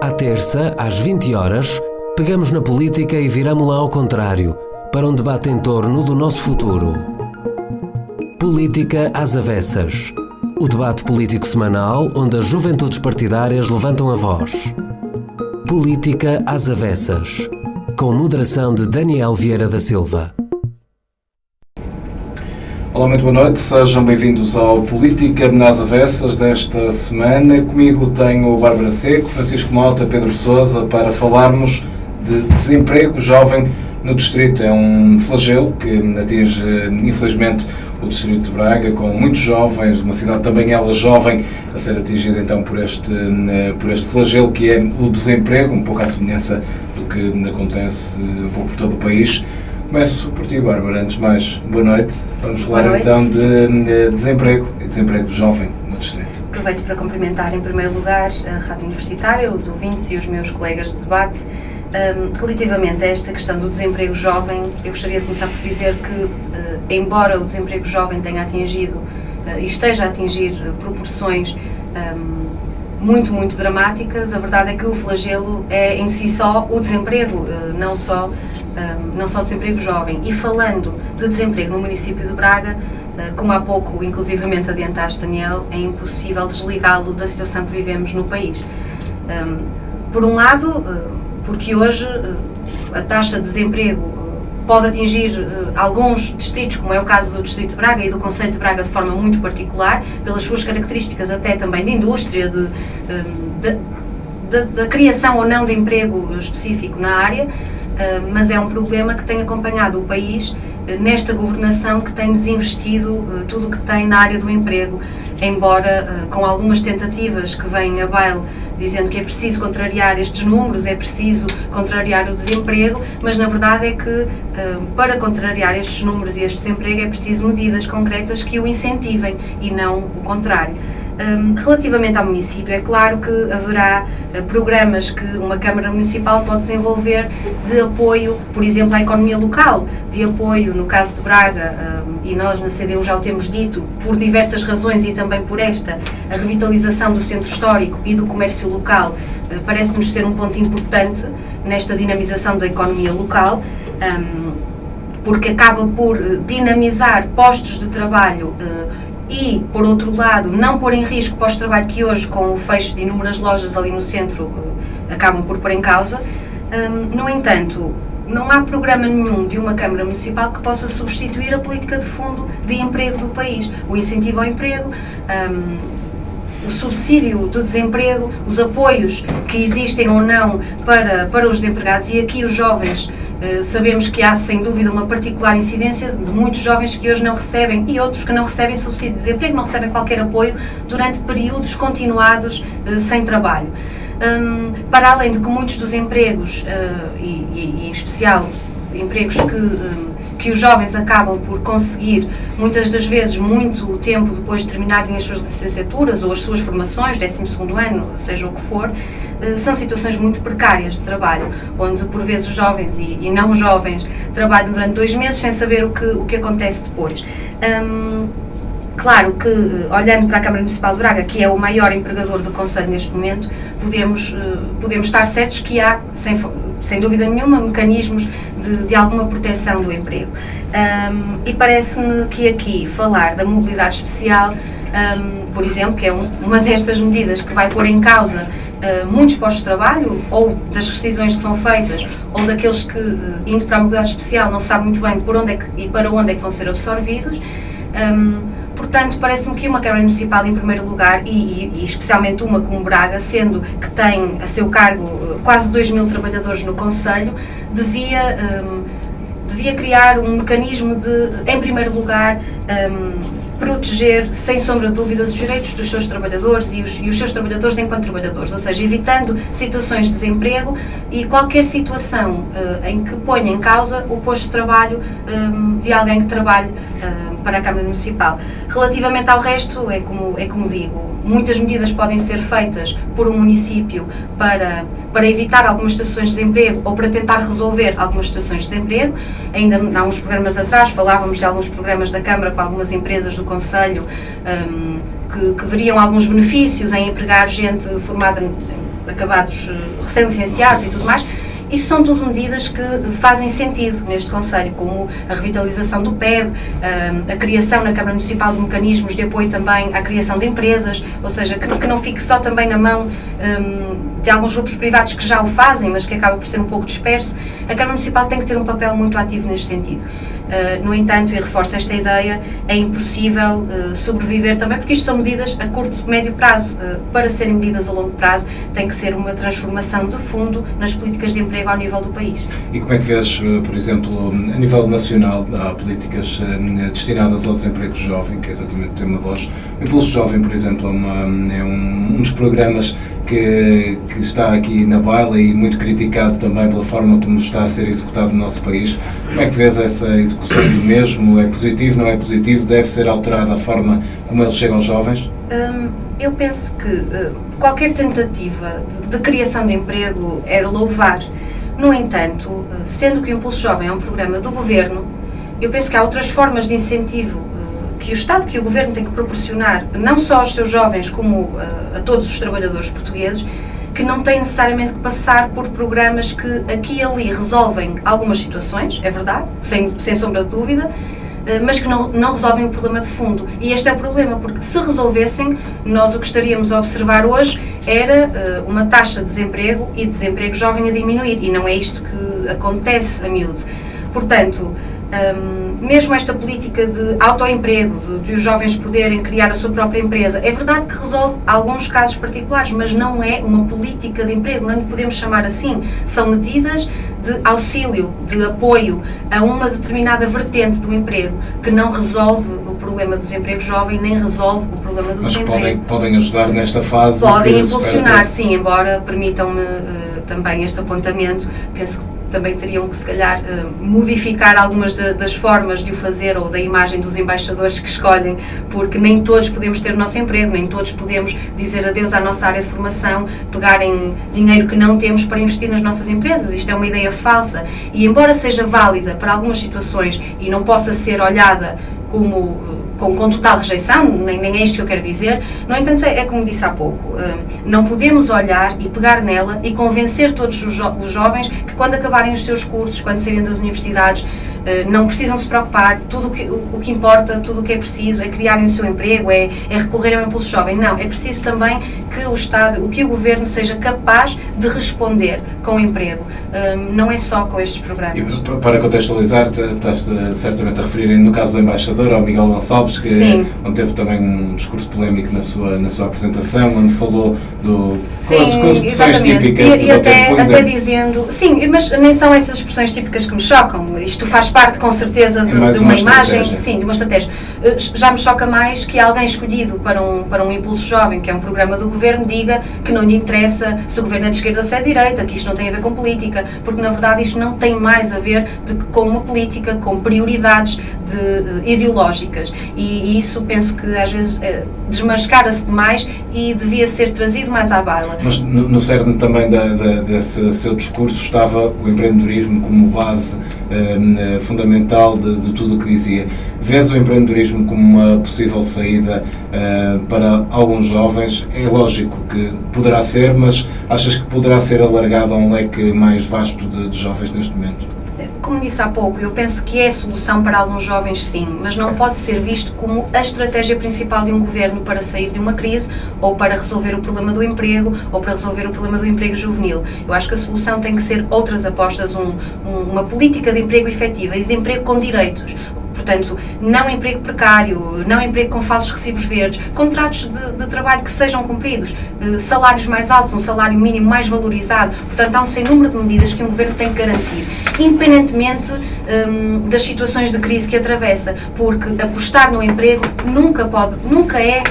À terça, às 20 horas, pegamos na política e viramo-la ao contrário, para um debate em torno do nosso futuro. Política às avessas. O debate político semanal onde as juventudes partidárias levantam a voz. Política às avessas. Com moderação de Daniel Vieira da Silva. Olá, muito boa noite, sejam bem-vindos ao Política às Avessas desta semana. Comigo tenho Bárbara Seco, Francisco Mota, Pedro Sousa para falarmos de desemprego jovem no Distrito. É um flagelo que atinge, infelizmente, o Distrito de Braga, com muitos jovens, uma cidade também ela jovem, a ser atingida então por este flagelo que é o desemprego, um pouco à semelhança do que acontece um pouco por todo o país. Começo por ti, Bárbara. Antes de mais, boa noite. Vamos falar então de desemprego e desemprego jovem no Distrito. Aproveito para cumprimentar em primeiro lugar a Rádio Universitária, os ouvintes e os meus colegas de debate. Relativamente a esta questão do desemprego jovem, eu gostaria de começar por dizer que, embora o desemprego jovem tenha atingido e esteja a atingir proporções muito dramáticas, a verdade é que o flagelo é em si só o desemprego, não só o desemprego jovem. E falando de desemprego no município de Braga, como há pouco inclusivamente adiantaste, Daniel, é impossível desligá-lo da situação que vivemos no país. Por um lado, porque hoje a taxa de desemprego pode atingir alguns distritos, como é o caso do Distrito de Braga e do Concelho de Braga de forma muito particular, pelas suas características até também de indústria, da criação ou não de emprego específico na área, mas é um problema que tem acompanhado o país nesta governação que tem desinvestido tudo o que tem na área do emprego, embora com algumas tentativas que vêm a baile dizendo que é preciso contrariar estes números, é preciso contrariar o desemprego, mas na verdade é que para contrariar estes números e este desemprego é preciso medidas concretas que o incentivem e não o contrário. Relativamente ao município, é claro que haverá programas que uma Câmara Municipal pode desenvolver de apoio, por exemplo, à economia local, de apoio, no caso de Braga, e nós na CDU já o temos dito, por diversas razões e também por esta, a revitalização do centro histórico e do comércio local parece-nos ser um ponto importante nesta dinamização da economia local, porque acaba por dinamizar postos de trabalho e, por outro lado, não pôr em risco postos de trabalho que hoje, com o fecho de inúmeras lojas ali no centro, acabam por pôr em causa. No entanto, não há programa nenhum de uma Câmara Municipal que possa substituir a política de fundo de emprego do país. O incentivo ao emprego, o subsídio do desemprego, os apoios que existem ou não para os desempregados, e aqui os jovens, sabemos que há sem dúvida uma particular incidência de muitos jovens que hoje não recebem e outros que não recebem subsídio de desemprego, não recebem qualquer apoio durante períodos continuados sem trabalho. Para além de que muitos dos empregos, e em especial empregos que os jovens acabam por conseguir, muitas das vezes, muito tempo depois de terminarem as suas licenciaturas ou as suas formações, 12º ano, seja o que for, são situações muito precárias de trabalho, onde por vezes os jovens e não jovens trabalham durante 2 meses sem saber o que acontece depois. Claro que, olhando para a Câmara Municipal de Braga, que é o maior empregador do Concelho neste momento, podemos estar certos que há, sem dúvida nenhuma, mecanismos de alguma proteção do emprego. E parece-me que aqui falar da mobilidade especial, por exemplo, que é uma destas medidas que vai pôr em causa muitos postos de trabalho, ou das rescisões que são feitas, ou daqueles que, indo para a mobilidade especial, não se sabe muito bem por onde e para onde é que vão ser absorvidos. Portanto, parece-me que uma Câmara Municipal, em primeiro lugar, e especialmente uma como Braga, sendo que tem a seu cargo quase 2.000 trabalhadores no Concelho, devia criar um mecanismo de, em primeiro lugar, proteger, sem sombra de dúvidas, os direitos dos seus trabalhadores e os seus trabalhadores enquanto trabalhadores, ou seja, evitando situações de desemprego e qualquer situação em que ponha em causa o posto de trabalho de alguém que trabalhe para a Câmara Municipal. Relativamente ao resto, é como digo, muitas medidas podem ser feitas por um município para evitar algumas situações de desemprego ou para tentar resolver algumas situações de desemprego. Ainda há uns programas atrás falávamos de alguns programas da Câmara com algumas empresas do Concelho que veriam alguns benefícios em empregar gente formada acabados, recém-licenciados e tudo mais. Isso são tudo medidas que fazem sentido neste Conselho, como a revitalização do PEB, a criação na Câmara Municipal de mecanismos de apoio também à criação de empresas, ou seja, que não fique só também na mão de alguns grupos privados que já o fazem, mas que acaba por ser um pouco disperso. A Câmara Municipal tem que ter um papel muito ativo neste sentido. No entanto, e reforço esta ideia, é impossível sobreviver também, porque isto são medidas a curto e médio prazo. Para serem medidas a longo prazo, tem que ser uma transformação de fundo nas políticas de emprego ao nível do país. E como é que vês, por exemplo, a nível nacional, há políticas destinadas ao desemprego jovem, que é exatamente o tema de hoje. O Impulso Jovem, por exemplo, é um dos programas que está aqui na baila e muito criticado também pela forma como está a ser executado no nosso país. Como é que vês essa execução do mesmo? É positivo, não é positivo? Deve ser alterada a forma como ele chega aos jovens? Eu penso que qualquer tentativa de criação de emprego é de louvar. No entanto, sendo que o Impulso Jovem é um programa do Governo, eu penso que há outras formas de incentivo que o Estado, que o Governo tem que proporcionar, não só aos seus jovens, como a todos os trabalhadores portugueses, que não têm necessariamente que passar por programas que aqui e ali resolvem algumas situações, é verdade, sem sombra de dúvida, mas que não resolvem o problema de fundo. E este é o problema, porque se resolvessem, nós o que estaríamos a observar hoje era uma taxa de desemprego e desemprego jovem a diminuir, e não é isto que acontece a miúdo. Portanto, mesmo esta política de autoemprego, de os jovens poderem criar a sua própria empresa, é verdade que resolve alguns casos particulares, mas não é uma política de emprego, não podemos chamar assim. São medidas de auxílio, de apoio a uma determinada vertente do emprego, que não resolve o problema do desemprego jovem, nem resolve o problema do desemprego. Mas podem ajudar nesta fase? Podem impulsionar, sim, embora permitam-me também este apontamento. Penso que também teriam que, se calhar, modificar algumas das formas de o fazer ou da imagem dos embaixadores que escolhem, porque nem todos podemos ter o nosso emprego, nem todos podemos dizer adeus à nossa área de formação, pegarem dinheiro que não temos para investir nas nossas empresas. Isto é uma ideia falsa e, embora seja válida para algumas situações e não possa ser olhada com total rejeição, nem é isto que eu quero dizer, no entanto, é como disse há pouco, não podemos olhar e pegar nela e convencer todos os jovens que quando acabarem os seus cursos, quando saírem das universidades, não precisam se preocupar, o que importa, tudo o que é preciso é criarem o seu emprego, é recorrer ao Impulso Jovem. Não, é preciso também que o Estado, que o Governo seja capaz de responder com o emprego, não é só com estes programas. E para contextualizar, estás certamente a referir, no caso do embaixador, ao Miguel Gonçalves, onde teve também um discurso polémico na sua apresentação, onde falou com as expressões típicas. E até dizendo, sim, mas nem são essas expressões típicas que me chocam, isto faz parte com certeza de uma imagem, sim, de uma estratégia. Já me choca mais que alguém escolhido para um Impulso Jovem, que é um programa do Governo, diga que não lhe interessa se o Governo é de esquerda ou se é de direita, que isto não tem a ver com política, porque na verdade isto não tem mais a ver com uma política, com prioridades ideológicas, e isso penso que às vezes desmascara-se demais e devia ser trazido mais à baila. Mas no cerne também desse seu discurso estava o empreendedorismo como base fundamental de tudo o que dizia. Vês o empreendedorismo como uma possível saída para alguns jovens? É lógico que poderá ser, mas achas que poderá ser alargado a um leque mais vasto de jovens neste momento? Como disse há pouco, eu penso que é a solução para alguns jovens, sim, mas não pode ser visto como a estratégia principal de um governo para sair de uma crise, ou para resolver o problema do emprego, ou para resolver o problema do emprego juvenil. Eu acho que a solução tem que ser outras apostas, uma política de emprego efetiva e de emprego com direitos. Portanto, não emprego precário, não emprego com falsos recibos verdes, contratos de trabalho que sejam cumpridos, salários mais altos, um salário mínimo mais valorizado. Portanto, há um sem número de medidas que um governo tem que garantir, independentemente das situações de crise que atravessa, porque apostar no emprego nunca é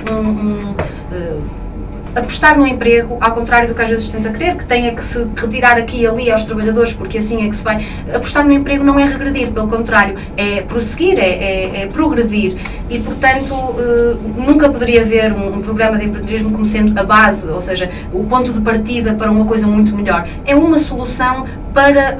apostar no emprego, ao contrário do que às vezes tenta crer, que tenha que se retirar aqui e ali aos trabalhadores, porque assim é que se vai. Apostar no emprego não é regredir, pelo contrário, é prosseguir, é progredir. E, portanto, nunca poderia haver um programa de empreendedorismo como sendo a base, ou seja, o ponto de partida para uma coisa muito melhor. É uma solução para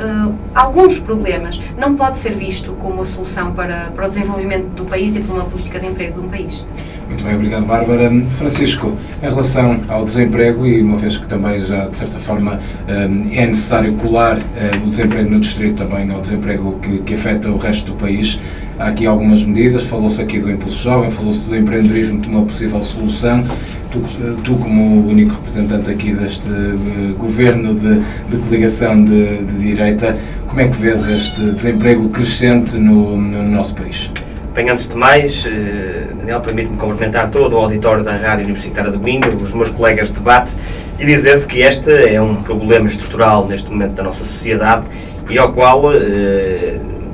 alguns problemas. Não pode ser visto como a solução para o desenvolvimento do país e para uma política de emprego de um país. Muito bem, obrigado, Bárbara. Francisco, em relação ao desemprego, e uma vez que também já, de certa forma, é necessário colar o desemprego no distrito também ao desemprego que afeta o resto do país, há aqui algumas medidas, falou-se aqui do Impulso Jovem, falou-se do empreendedorismo como uma possível solução. Tu como único representante aqui deste governo de coligação de direita, como é que vês este desemprego crescente no nosso país? Bem, antes de mais, Daniel, permite-me cumprimentar todo o auditório da Rádio Universitária do Minho, os meus colegas de debate, e dizer-te que este é um problema estrutural neste momento da nossa sociedade e ao qual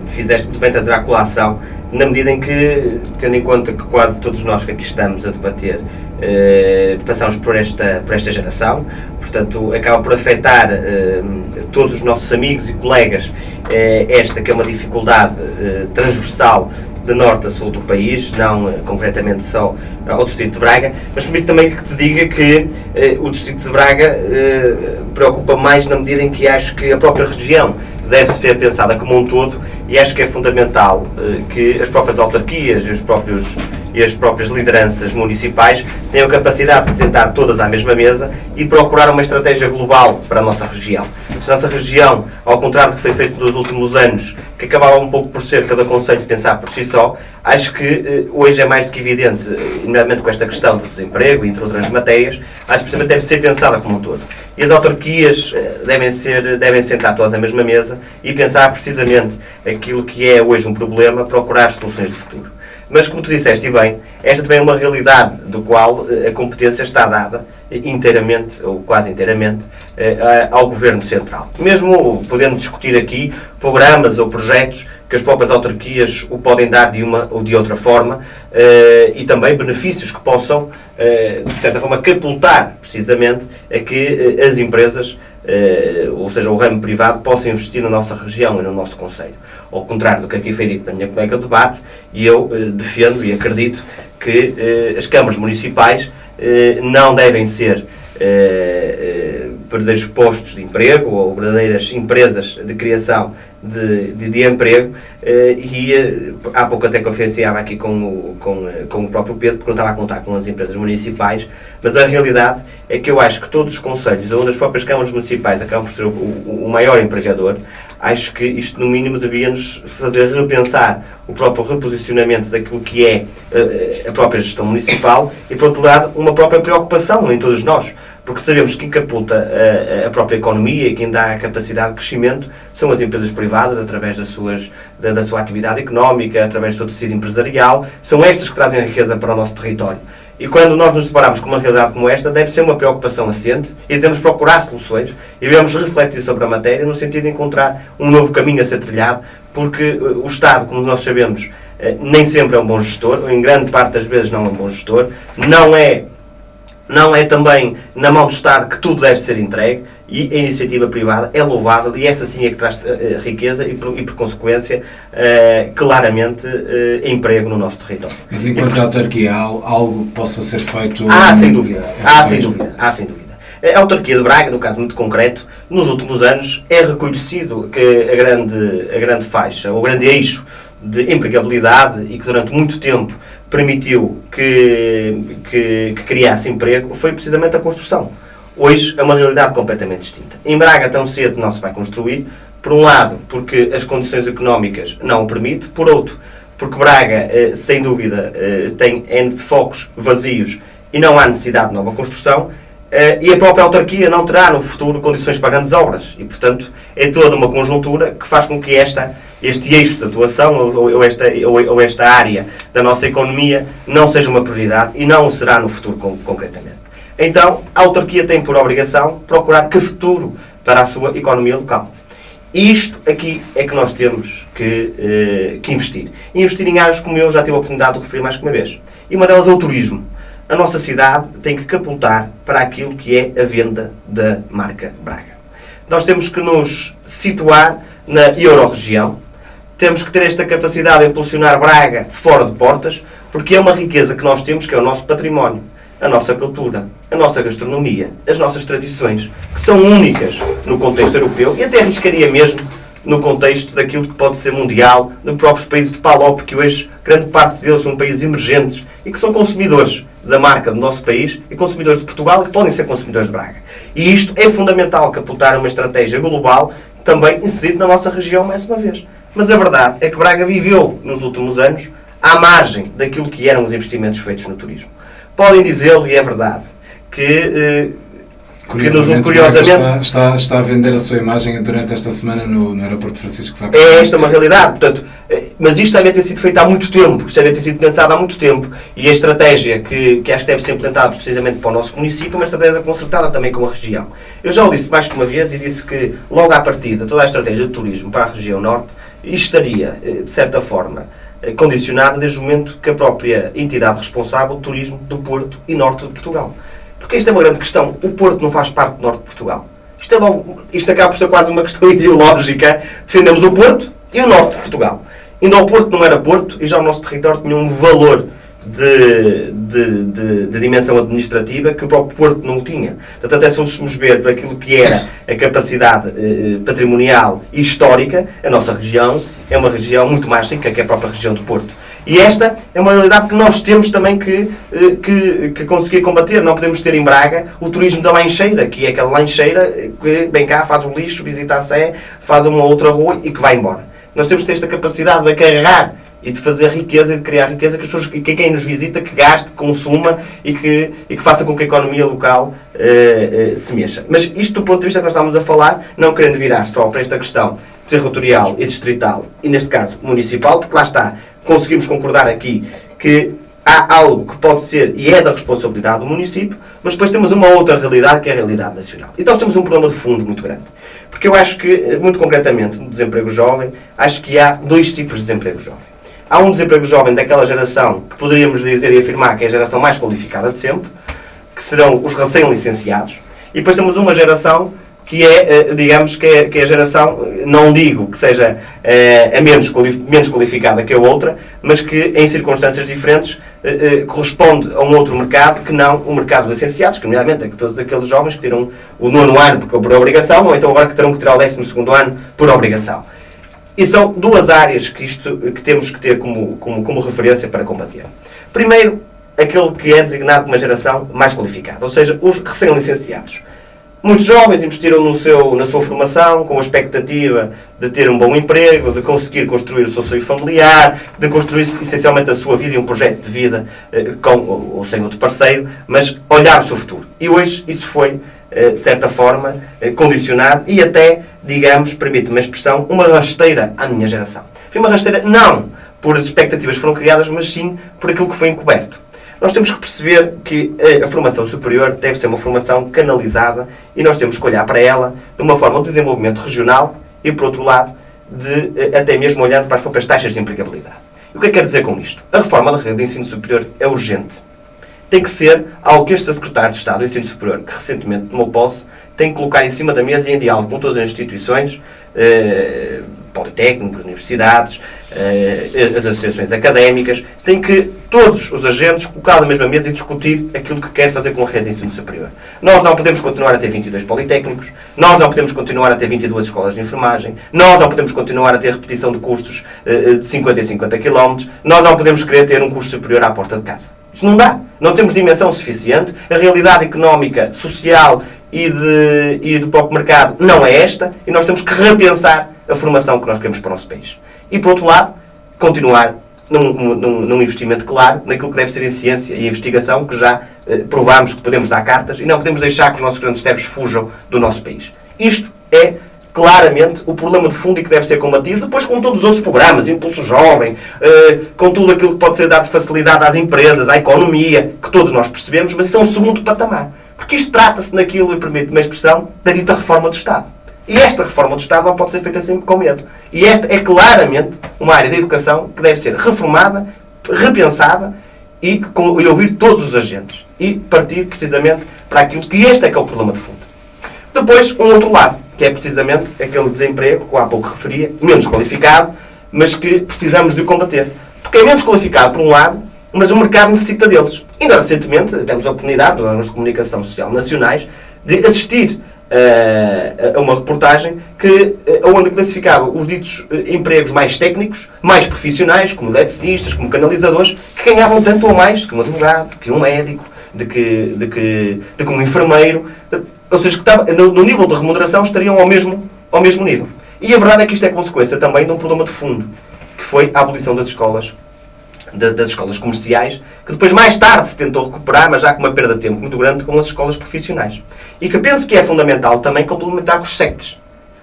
fizeste muito bem trazer à colação, na medida em que, tendo em conta que quase todos nós que aqui estamos a debater passamos por esta geração, portanto acaba por afetar todos os nossos amigos e colegas, esta que é uma dificuldade transversal de norte a sul do país, não concretamente só ao Distrito de Braga, mas permite também que te diga que o Distrito de Braga preocupa mais na medida em que acho que a própria região deve ser pensada como um todo e acho que é fundamental que as próprias autarquias e as próprias lideranças municipais tenham a capacidade de se sentar todas à mesma mesa e procurar uma estratégia global para a nossa região. Se a nossa região, ao contrário do que foi feito nos últimos anos, que acabava um pouco por ser cada concelho pensar por si só, acho que hoje é mais do que evidente, nomeadamente com esta questão do desemprego, entre outras matérias, acho que precisamente deve ser pensada como um todo. E as autarquias devem sentar todas à mesma mesa e pensar precisamente aquilo que é hoje um problema, procurar soluções de futuro. Mas, como tu disseste, e bem, esta também é uma realidade do qual a competência está dada inteiramente, ou quase inteiramente, ao Governo Central. Mesmo podendo discutir aqui programas ou projetos que as próprias autarquias o podem dar de uma ou de outra forma, e também benefícios que possam, de certa forma, catapultar, precisamente, a que as empresas, ou seja, o ramo privado, possam investir na nossa região e no nosso concelho. Ao contrário do que aqui foi dito pela minha colega de debate, e eu defendo e acredito que as câmaras municipais não devem ser verdadeiros postos de emprego ou verdadeiras empresas de criação de emprego, e há pouco até conferenciava aqui com o próprio Pedro, porque não estava a contar com as empresas municipais, mas a realidade é que eu acho que todos os concelhos, onde as próprias câmaras municipais acabam por ser o maior empregador, acho que isto no mínimo devia-nos fazer repensar o próprio reposicionamento daquilo que é a própria gestão municipal e, por outro lado, uma própria preocupação em todos nós, porque sabemos que quem catapulta a própria economia e quem dá a capacidade de crescimento são as empresas privadas, através da sua atividade económica, através do seu tecido empresarial, são estas que trazem a riqueza para o nosso território. E quando nós nos deparamos com uma realidade como esta, deve ser uma preocupação assente e devemos procurar soluções e devemos refletir sobre a matéria no sentido de encontrar um novo caminho a ser trilhado, porque o Estado, como nós sabemos, nem sempre é um bom gestor, ou em grande parte das vezes não é um bom gestor, não é também na mão do Estado que tudo deve ser entregue, e a iniciativa privada é louvável e essa sim é que traz riqueza e por consequência, claramente, emprego no nosso território. Mas enquanto autarquia, há algo que possa ser feito? Sem dúvida. A autarquia de Braga, no caso muito concreto, nos últimos anos é reconhecido que a grande faixa, o grande eixo de empregabilidade e que durante muito tempo permitiu que criasse emprego foi precisamente a construção. Hoje é uma realidade completamente distinta. Em Braga tão cedo não se vai construir, por um lado porque as condições económicas não o permitem, por outro porque Braga, sem dúvida, tem N de focos vazios e não há necessidade de nova construção, e a própria autarquia não terá no futuro condições para grandes obras e, portanto, é toda uma conjuntura que faz com que este eixo de atuação ou esta área da nossa economia não seja uma prioridade e não o será no futuro concretamente. Então, a autarquia tem por obrigação procurar que futuro para a sua economia local. E isto aqui é que nós temos que investir. E investir em áreas como eu já tive a oportunidade de referir mais que uma vez. E uma delas é o turismo. A nossa cidade tem que catapultar para aquilo que é a venda da marca Braga. Nós temos que nos situar na Euro-região, temos que ter esta capacidade de impulsionar Braga fora de portas, porque é uma riqueza que nós temos, que é o nosso património, a nossa cultura, a nossa gastronomia, as nossas tradições, que são únicas no contexto europeu e até arriscaria mesmo no contexto daquilo que pode ser mundial, nos próprios países de PALOP, que hoje grande parte deles são países emergentes e que são consumidores da marca do nosso país e consumidores de Portugal e que podem ser consumidores de Braga. E isto é fundamental, capotar uma estratégia global também inserida na nossa região mais uma vez. Mas a verdade é que Braga viveu nos últimos anos à margem daquilo que eram os investimentos feitos no turismo. Podem dizê-lo, e é verdade, que curiosamente está a vender a sua imagem durante esta semana no aeroporto Francisco Sá. É esta uma realidade, portanto, mas isto deve ter sido feito há muito tempo, isto deve ter sido pensado há muito tempo, e a estratégia que acho que deve ser implementada precisamente para o nosso município é uma estratégia concertada também com a região. Eu já o disse mais que uma vez e disse que logo à partida toda a estratégia de turismo para a região norte estaria, de certa forma, condicionada desde o momento que a própria entidade responsável do turismo do Porto e Norte de Portugal. Porque isto é uma grande questão. O Porto não faz parte do Norte de Portugal. Isto acaba por ser quase uma questão ideológica. Defendemos o Porto e o Norte de Portugal. Ainda o Porto não era Porto e já o nosso território tinha um valor de dimensão administrativa que o próprio Porto não tinha. Portanto, até se fôssemos ver para aquilo que era a capacidade patrimonial e histórica, a nossa região é uma região muito mais rica que a própria região do Porto. E esta é uma realidade que nós temos também que conseguir combater. Não podemos ter em Braga o turismo da lancheira, que é aquela lancheira que vem cá, faz o lixo, visita a Sé, faz uma outra rua e que vai embora. Nós temos que ter esta capacidade de carregar e de fazer riqueza e de criar riqueza que as pessoas, que quem nos visita, que gaste, que consuma e que faça com que a economia local se mexa. Mas isto do ponto de vista que nós estamos a falar, não querendo virar só para esta questão territorial e distrital, e neste caso municipal, porque lá está, conseguimos concordar aqui que há algo que pode ser e é da responsabilidade do município, mas depois temos uma outra realidade que é a realidade nacional. Então temos um problema de fundo muito grande. Porque eu acho que, muito concretamente, no desemprego jovem, acho que há dois tipos de desemprego jovem. Há um desemprego jovem daquela geração que poderíamos dizer e afirmar que é a geração mais qualificada de sempre, que serão os recém-licenciados, e depois temos uma geração que é, digamos, que é a geração, não digo que seja a menos qualificada que a outra, mas que em circunstâncias diferentes corresponde a um outro mercado que não o mercado dos licenciados, que nomeadamente é que todos aqueles jovens que tiram o 9º ano por obrigação, ou então agora que terão que tirar o 12º ano por obrigação. E são duas áreas que temos que ter como referência para combater. Primeiro, aquele que é designado como uma geração mais qualificada, ou seja, os recém-licenciados. Muitos jovens investiram na sua formação com a expectativa de ter um bom emprego, de conseguir construir o seu seio familiar, de construir essencialmente a sua vida e um projeto de vida com ou sem outro parceiro, mas olhar o seu futuro. E hoje isso foi, de certa forma, condicionado e até, digamos, permite-me a expressão, uma rasteira à minha geração. Foi uma rasteira não por as expectativas que foram criadas, mas sim por aquilo que foi encoberto. Nós temos que perceber que a formação superior deve ser uma formação canalizada e nós temos que olhar para ela de uma forma de desenvolvimento regional e, por outro lado, até mesmo olhando para as próprias taxas de empregabilidade. E o que é que quer dizer com isto? A reforma da rede de ensino superior é urgente. Tem que ser algo que este Secretário de Estado do Ensino Superior, que recentemente tomou posse, tem que colocar em cima da mesa e em diálogo com todas as instituições, politécnicos, universidades, as associações académicas, tem que todos os agentes colocar na mesma mesa e discutir aquilo que quer fazer com a rede de ensino superior. Nós não podemos continuar a ter 22 politécnicos, nós não podemos continuar a ter 22 escolas de enfermagem, nós não podemos continuar a ter repetição de cursos de 50 em 50 km, nós não podemos querer ter um curso superior à porta de casa. Isso não dá. Não temos dimensão suficiente, a realidade económica, social e do próprio mercado não é esta, e nós temos que repensar a formação que nós queremos para o nosso país. E, por outro lado, continuar num investimento claro naquilo que deve ser em ciência e investigação, que já provámos que podemos dar cartas, e não podemos deixar que os nossos grandes cérebros fujam do nosso país. Isto é claramente o problema de fundo e que deve ser combatido, depois com todos os outros programas, Impulso Jovem, com tudo aquilo que pode ser dado de facilidade às empresas, à economia, que todos nós percebemos, mas isso é um segundo patamar. Porque isto trata-se naquilo, e permite-me a expressão, da dita reforma do Estado. E esta reforma do Estado não pode ser feita sempre com medo. E esta é claramente uma área da educação que deve ser reformada, repensada e ouvir todos os agentes. E partir precisamente para aquilo que este é que é o problema de fundo. Depois, um outro lado, que é precisamente aquele desemprego, que eu há pouco referia, menos qualificado, mas que precisamos de combater. Porque é menos qualificado, por um lado, mas o mercado necessita deles. Ainda recentemente, temos a oportunidade, nos órgãos de comunicação social nacionais, de assistir a uma reportagem onde classificava os ditos empregos mais técnicos, mais profissionais, como eletricistas, como canalizadores, que ganhavam tanto ou mais que um advogado, que um médico, de que um enfermeiro, ou seja, que no nível de remuneração estariam ao mesmo nível. E a verdade é que isto é consequência também de um problema de fundo, que foi a abolição das escolas comerciais, que depois mais tarde se tentou recuperar, mas já com uma perda de tempo muito grande, com as escolas profissionais. E que penso que é fundamental também complementar com os SECTs.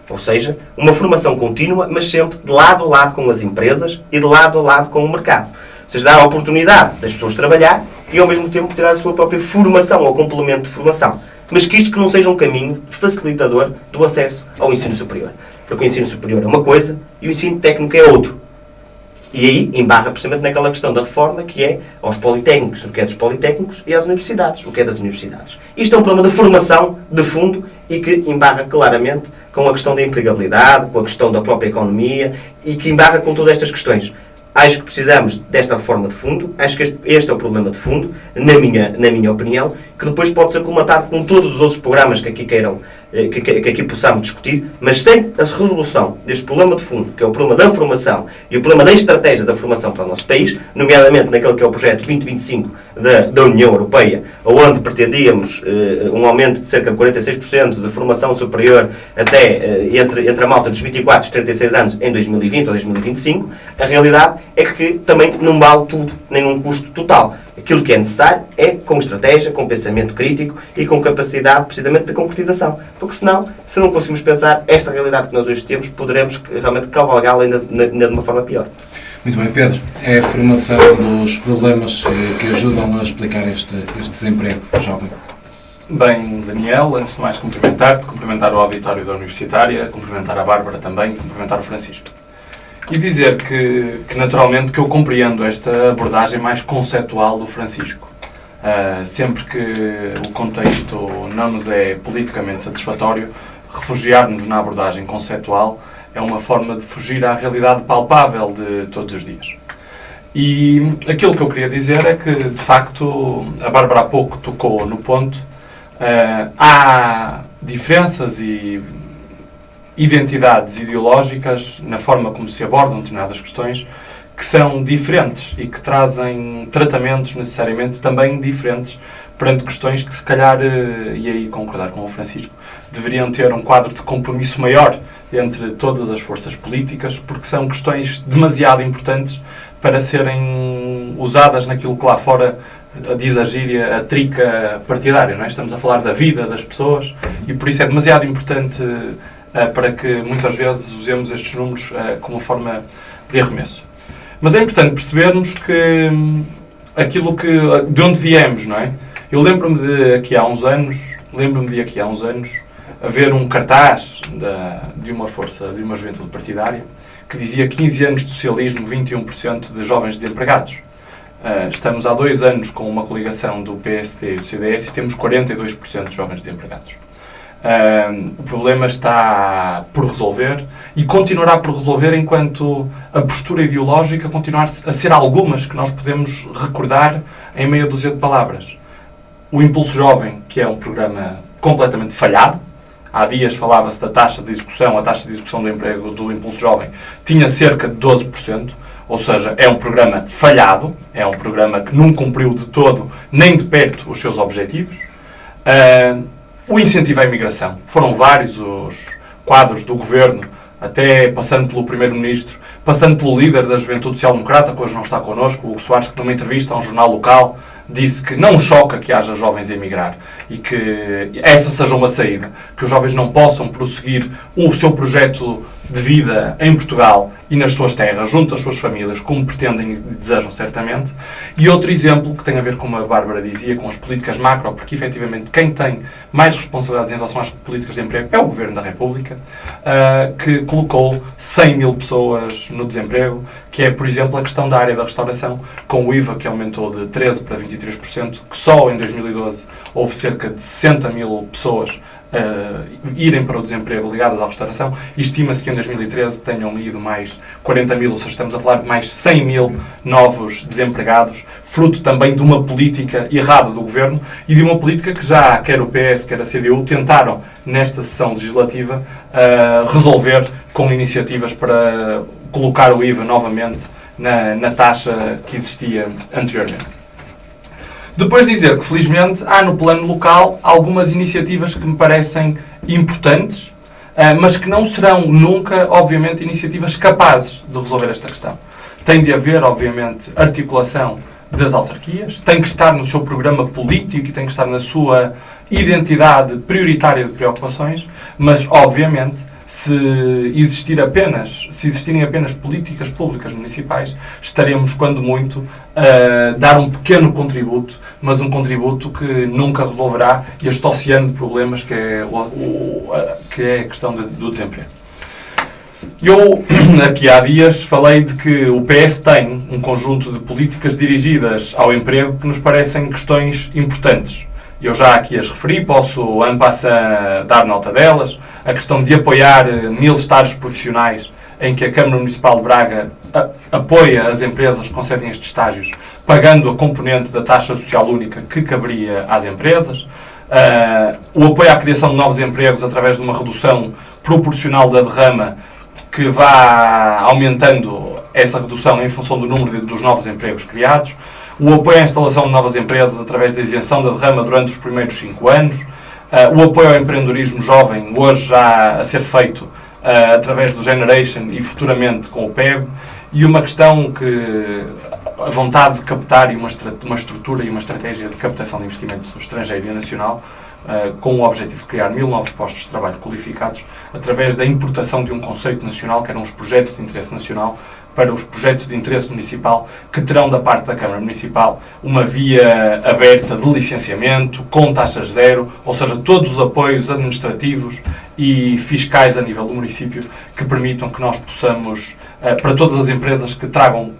Ou seja, uma formação contínua, mas sempre de lado a lado com as empresas e de lado a lado com o mercado. Ou seja, dar a oportunidade das pessoas trabalhar e ao mesmo tempo ter a sua própria formação ou complemento de formação. Mas que isto não seja um caminho facilitador do acesso ao ensino superior. Porque o ensino superior é uma coisa e o ensino técnico é outro. E aí embarra precisamente naquela questão da reforma, que é aos politécnicos o que é dos politécnicos e às universidades o que é das universidades. Isto é um problema de formação de fundo e que embarra claramente com a questão da empregabilidade, com a questão da própria economia e que embarra com todas estas questões. Acho que precisamos desta reforma de fundo, acho que este é o problema de fundo, na minha opinião, que depois pode ser colmatado com todos os outros programas que aqui que aqui possamos discutir, mas sem a resolução deste problema de fundo, que é o problema da formação e o problema da estratégia da formação para o nosso país, nomeadamente naquele que é o projeto 2025 da União Europeia, onde pretendíamos um aumento de cerca de 46% de formação superior até entre a malta dos 24 e os 36 anos em 2020 ou 2025, a realidade é que também não vale tudo, nem um custo total. Aquilo que é necessário é com estratégia, com pensamento crítico e com capacidade, precisamente, de concretização. Porque senão, se não conseguimos pensar esta realidade que nós hoje temos, poderemos realmente cavalgá-la ainda de uma forma pior. Muito bem, Pedro. É a formação dos problemas que ajudam a explicar este desemprego jovem. Bem, Daniel, antes de mais cumprimentar-te, cumprimentar o auditório da Universitária, cumprimentar a Bárbara também, cumprimentar o Francisco. E dizer que naturalmente que eu compreendo esta abordagem mais conceptual do Francisco. Sempre que o contexto não nos é politicamente satisfatório, refugiar-nos na abordagem conceptual é uma forma de fugir à realidade palpável de todos os dias. E aquilo que eu queria dizer é que, de facto, a Bárbara há pouco tocou no ponto, há diferenças e identidades ideológicas na forma como se abordam determinadas questões que são diferentes e que trazem tratamentos necessariamente também diferentes perante questões que, se calhar, e aí concordar com o Francisco, deveriam ter um quadro de compromisso maior entre todas as forças políticas, porque são questões demasiado importantes para serem usadas naquilo que lá fora diz a gíria, a trica partidária, não é? Estamos a falar da vida das pessoas e por isso é demasiado importante para que muitas vezes usemos estes números como forma de arremesso. Mas é importante percebermos que de onde viemos, não é? Eu lembro-me de aqui há uns anos haver um cartaz de uma juventude partidária que dizia 15 anos de socialismo, 21% de jovens desempregados. Estamos há 2 anos com uma coligação do PSD e do CDS e temos 42% de jovens desempregados. O problema está por resolver e continuará por resolver enquanto a postura ideológica continuar a ser algumas que nós podemos recordar em meia dúzia de palavras. O Impulso Jovem, que é um programa completamente falhado. Há dias falava-se da taxa de execução, a taxa de execução do emprego do Impulso Jovem tinha cerca de 12%, ou seja, é um programa falhado, é um programa que não cumpriu de todo, nem de perto, os seus objetivos. O incentivo à imigração. Foram vários os quadros do governo, até passando pelo Primeiro-Ministro, passando pelo líder da Juventude Social-Democrata, que hoje não está connosco, o Hugo Soares, que numa entrevista a um jornal local disse que não choca que haja jovens a emigrar e que essa seja uma saída, que os jovens não possam prosseguir o seu projeto de vida em Portugal e nas suas terras, junto às suas famílias, como pretendem e desejam certamente. E outro exemplo que tem a ver, como a Bárbara dizia, com as políticas macro, porque efetivamente quem tem mais responsabilidades em relação às políticas de emprego é o Governo da República, que colocou 100 mil pessoas no desemprego, que é, por exemplo, a questão da área da restauração, com o IVA que aumentou de 13% para 23%, que só em 2012 houve cerca de 60 mil pessoas irem para o desemprego ligadas à restauração, e estima-se que em 2013 tenham ido mais 40 mil, ou seja, estamos a falar de mais 100 mil novos desempregados, fruto também de uma política errada do Governo e de uma política que já quer o PS, quer a CDU, tentaram nesta sessão legislativa resolver com iniciativas para colocar o IVA novamente na taxa que existia anteriormente. Depois dizer que, felizmente, há no plano local algumas iniciativas que me parecem importantes, mas que não serão nunca, obviamente, iniciativas capazes de resolver esta questão. Tem de haver, obviamente, articulação das autarquias, tem que estar no seu programa político e tem que estar na sua identidade prioritária de preocupações, mas, obviamente, se existirem apenas políticas públicas municipais, estaremos, quando muito, a dar um pequeno contributo, mas um contributo que nunca resolverá este oceano de problemas que é a questão do desemprego. Eu, aqui há dias, falei de que o PS tem um conjunto de políticas dirigidas ao emprego que nos parecem questões importantes. Eu já aqui as referi, posso en passant dar nota delas. A questão de apoiar 1000 estágios profissionais, em que a Câmara Municipal de Braga apoia as empresas que concedem estes estágios, pagando a componente da taxa social única que caberia às empresas. O apoio à criação de novos empregos através de uma redução proporcional da derrama, que vá aumentando essa redução em função do número dos novos empregos criados. O apoio à instalação de novas empresas através da isenção da derrama durante os primeiros 5 anos. O apoio ao empreendedorismo jovem, hoje já a ser feito através do Generation e futuramente com o PEB. E uma questão que a vontade de captar e uma estrutura e uma estratégia de captação de investimento estrangeiro e nacional, com o objetivo de criar 1000 novos postos de trabalho qualificados através da importação de um conceito nacional, que eram os projetos de interesse nacional, para os projetos de interesse municipal, que terão da parte da Câmara Municipal uma via aberta de licenciamento, com taxas zero, ou seja, todos os apoios administrativos e fiscais a nível do município que permitam que nós possamos, para todas as empresas que tragam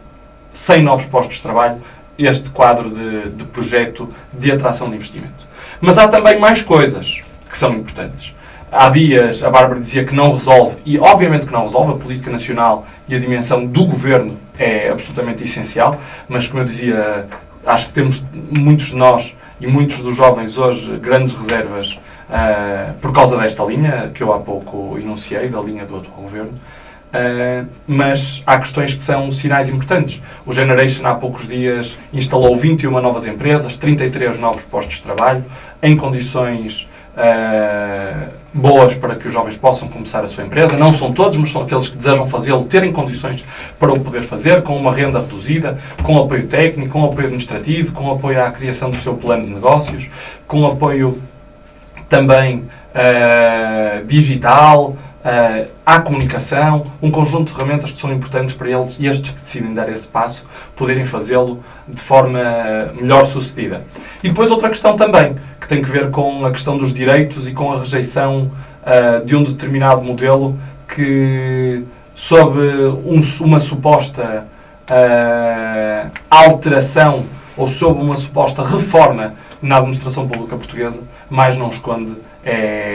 100 novos postos de trabalho, este quadro de projeto de atração de investimento. Mas há também mais coisas que são importantes. Há dias a Bárbara dizia que não resolve, e obviamente que não resolve, a política nacional e a dimensão do governo é absolutamente essencial, mas como eu dizia, acho que temos muitos de nós e muitos dos jovens hoje grandes reservas por causa desta linha, que eu há pouco enunciei, da linha do atual governo. Mas há questões que são sinais importantes. O Generation há poucos dias instalou 21 novas empresas, 33 novos postos de trabalho, em condições boas para que os jovens possam começar a sua empresa. Não são todos, mas são aqueles que desejam fazê-lo, terem condições para o poder fazer, com uma renda reduzida, com apoio técnico, com apoio administrativo, com apoio à criação do seu plano de negócios, com apoio também digital, à comunicação, um conjunto de ferramentas que são importantes para eles e estes que decidem dar esse passo poderem fazê-lo de forma melhor sucedida. E depois outra questão também, que tem que ver com a questão dos direitos e com a rejeição de um determinado modelo que, sob uma suposta alteração ou sob uma suposta reforma na administração pública portuguesa, mais não esconde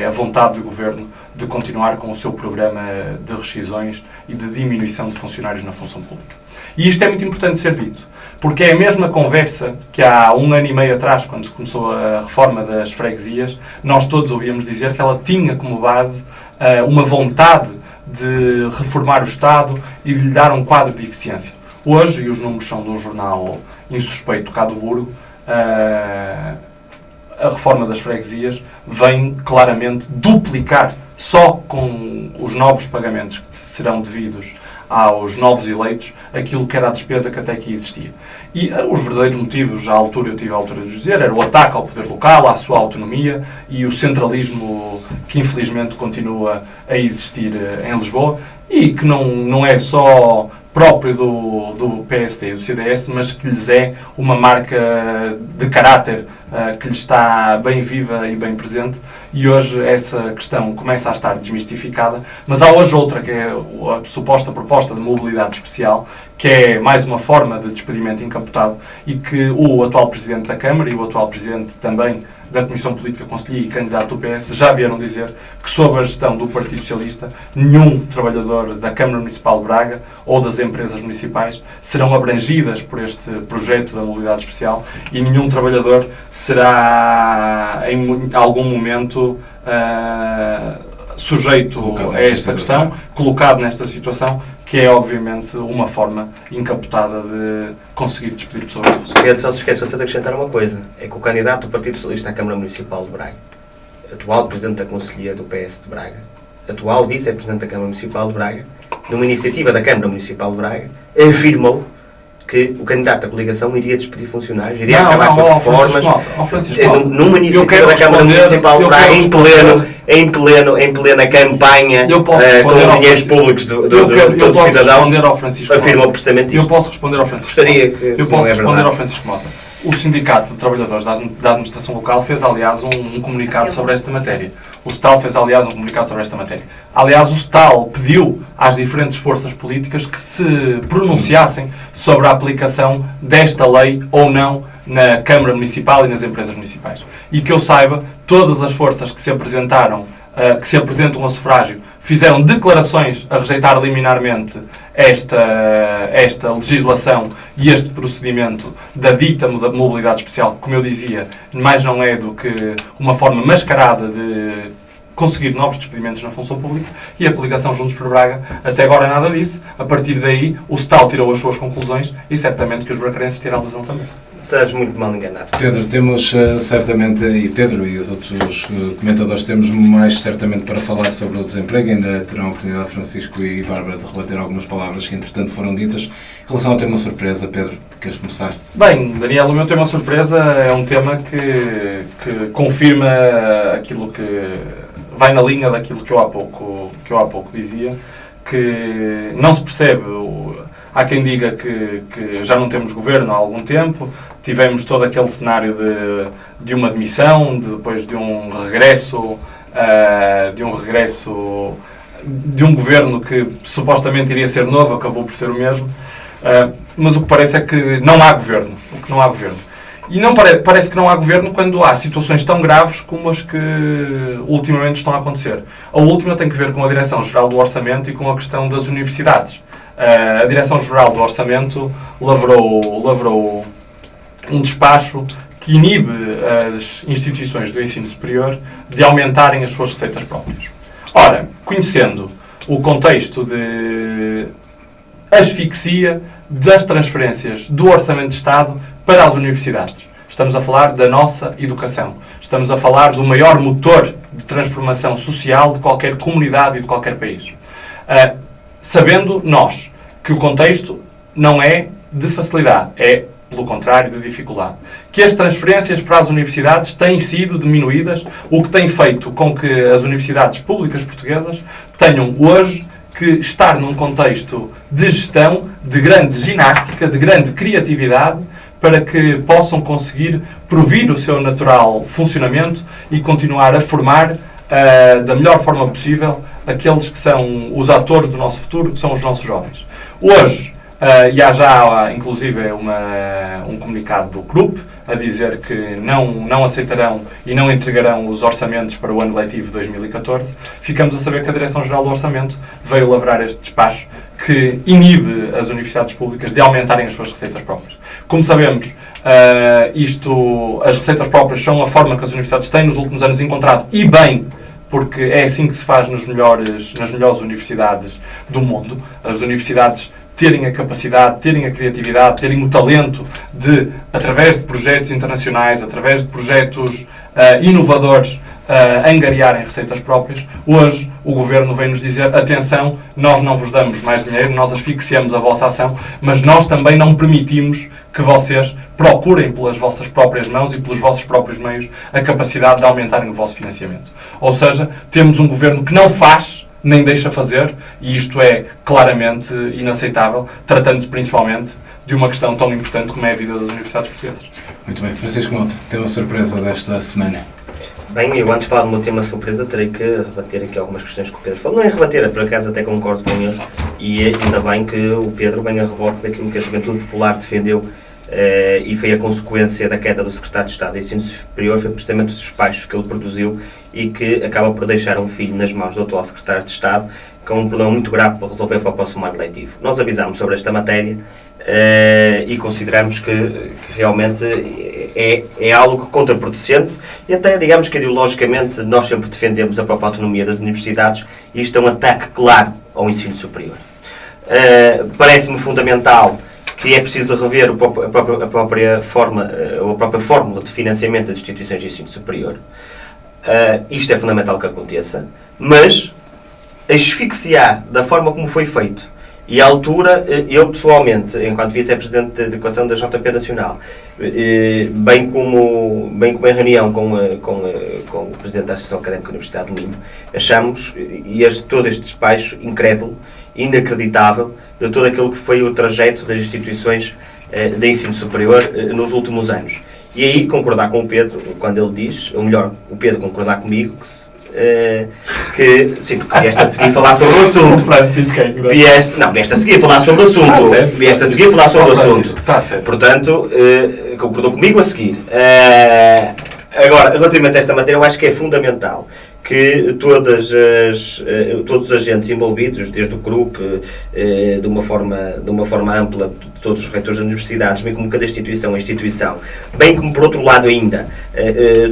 a vontade do governo de continuar com o seu programa de rescisões e de diminuição de funcionários na função pública. E isto é muito importante ser dito, porque é a mesma conversa que há 1 ano e meio atrás, quando se começou a reforma das freguesias, nós todos ouvíamos dizer que ela tinha como base uma vontade de reformar o Estado e de lhe dar um quadro de eficiência. Hoje, e os números são de um jornal insuspeito cá do Burgo, a reforma das freguesias vem claramente duplicar, só com os novos pagamentos que serão devidos aos novos eleitos, aquilo que era a despesa que até aqui existia. E os verdadeiros motivos, eu tive a altura de dizer, era o ataque ao poder local, à sua autonomia e o centralismo que infelizmente continua a existir em Lisboa e que não é só próprio do PSD e do CDS, mas que lhes é uma marca de caráter que lhes está bem viva e bem presente, e hoje essa questão começa a estar desmistificada, mas há hoje outra, que é a suposta proposta de mobilidade especial, que é mais uma forma de despedimento encapotado e que o atual Presidente da Câmara e o atual Presidente também da Comissão Política Conselhia e candidato do PS já vieram dizer que, sob a gestão do Partido Socialista, nenhum trabalhador da Câmara Municipal de Braga ou das empresas municipais serão abrangidas por este projeto da mobilidade especial e nenhum trabalhador será, em algum momento, sujeito a esta questão, colocado nesta situação, que é, obviamente, uma forma encapotada de conseguir despedir pessoas. Pedro, só se esquece de acrescentar uma coisa, é que o candidato do Partido Socialista à Câmara Municipal de Braga, atual Presidente da Conselhia do PS de Braga, atual Vice-Presidente da Câmara Municipal de Braga, numa iniciativa da Câmara Municipal de Braga, afirmou que o candidato da coligação iria despedir funcionários, iria acabar com as reformas, numa iniciativa da Câmara Municipal de Braga, em plena campanha com dinheiros públicos dos cidadãos, afirmou precisamente isto. Eu posso responder ao Francisco Mota. O Sindicato de Trabalhadores da Administração Local fez, aliás, um comunicado sobre esta matéria. O STAL fez, aliás, um comunicado sobre esta matéria. Aliás, o STAL pediu às diferentes forças políticas que se pronunciassem sobre a aplicação desta lei ou não na Câmara Municipal e nas empresas municipais. E que eu saiba, todas as forças que se apresentam a sufrágio fizeram declarações a rejeitar liminarmente esta legislação e este procedimento da dita mobilidade especial, que, como eu dizia, mais não é do que uma forma mascarada de conseguir novos despedimentos na função pública, e a coligação Juntos por Braga até agora nada disso. A partir daí, o STAL tirou as suas conclusões e certamente que os bracarenses tiram a lesão também. Estás muito mal enganado. Pedro, temos certamente, e Pedro e os outros comentadores, temos mais certamente para falar sobre o desemprego. Ainda terão a oportunidade, Francisco e Bárbara, de rebater algumas palavras que entretanto foram ditas. Em relação ao tema surpresa, Pedro, queres começar? Bem, Daniel, o meu tema surpresa é um tema que confirma aquilo que vai na linha daquilo que eu há pouco dizia, que não se percebe. Há quem diga que já não temos governo há algum tempo. Tivemos todo aquele cenário de uma demissão, depois de um regresso, de um governo que supostamente iria ser novo, acabou por ser o mesmo. Mas o que parece é que não há governo. E não parece que não há governo quando há situações tão graves como as que ultimamente estão a acontecer. A última tem que ver com a Direção-Geral do Orçamento e com a questão das universidades. A Direção-Geral do Orçamento lavrou um despacho que inibe as instituições do ensino superior de aumentarem as suas receitas próprias. Ora, conhecendo o contexto de asfixia das transferências do Orçamento de Estado para as universidades, estamos a falar da nossa educação, estamos a falar do maior motor de transformação social de qualquer comunidade e de qualquer país. Sabendo nós que o contexto não é de facilidade, é, pelo contrário, de dificuldade. Que as transferências para as universidades têm sido diminuídas, o que tem feito com que as universidades públicas portuguesas tenham hoje que estar num contexto de gestão, de grande ginástica, de grande criatividade, para que possam conseguir provir o seu natural funcionamento e continuar a formar da melhor forma possível aqueles que são os atores do nosso futuro, que são os nossos jovens. Hoje, e há já, inclusive, um comunicado do CRUP a dizer que não aceitarão e não entregarão os orçamentos para o ano letivo 2014, ficamos a saber que a Direção-Geral do Orçamento veio lavrar este despacho que inibe as universidades públicas de aumentarem as suas receitas próprias. Como sabemos, as receitas próprias são a forma que as universidades têm nos últimos anos encontrado, e bem, porque é assim que se faz nas melhores universidades do mundo. As universidades terem a capacidade, terem a criatividade, terem o talento de, através de projetos internacionais, através de projetos inovadores, angariarem receitas próprias. Hoje o Governo vem-nos dizer: atenção, nós não vos damos mais dinheiro, nós asfixiamos a vossa ação, mas nós também não permitimos que vocês procurem pelas vossas próprias mãos e pelos vossos próprios meios a capacidade de aumentarem o vosso financiamento. Ou seja, temos um Governo que não faz, nem deixa fazer, e isto é claramente inaceitável, tratando-se principalmente de uma questão tão importante como é a vida das universidades portuguesas. Muito bem. Francisco Mota, tem uma surpresa desta semana. Bem, eu antes de falar do meu tema surpresa, terei que rebater aqui algumas questões que o Pedro falou. Não é rebater, por acaso até concordo com ele, e ainda bem que o Pedro venha a reboque daquilo que a Juventude Popular defendeu e foi a consequência da queda do Secretário de Estado de Ensino Superior, foi precisamente os despachos que ele produziu e que acaba por deixar um filho nas mãos do atual Secretário de Estado, com um problema muito grave para resolver para o próximo ano letivo. Nós avisámos sobre esta matéria e consideramos que realmente é algo contraproducente e até, digamos que ideologicamente, nós sempre defendemos a própria autonomia das universidades e isto é um ataque claro ao ensino superior. Parece-me fundamental que é preciso rever a própria fórmula de financiamento das instituições de ensino superior. Isto é fundamental que aconteça, mas asfixiar da forma como foi feito, e à altura, eu pessoalmente, enquanto vice-presidente de Educação da JP Nacional, bem como em reunião com o presidente da Associação Académica da Universidade do Minho, achamos todo este despacho incrédulo, inacreditável, de todo aquilo que foi o trajeto das instituições de ensino superior nos últimos anos. E aí concordar com o Pedro, quando ele diz, ou melhor, o Pedro concordar comigo, que sim, porque vieste a seguir falar sobre o assunto. Vieste a seguir falar sobre o assunto. Vieste a seguir falar sobre o assunto. Portanto, concordou comigo a seguir. Agora, relativamente a esta matéria, eu acho que é fundamental que todos os agentes envolvidos, desde o grupo, de uma forma ampla, de todos os reitores das universidades, bem como cada instituição, bem como, por outro lado ainda,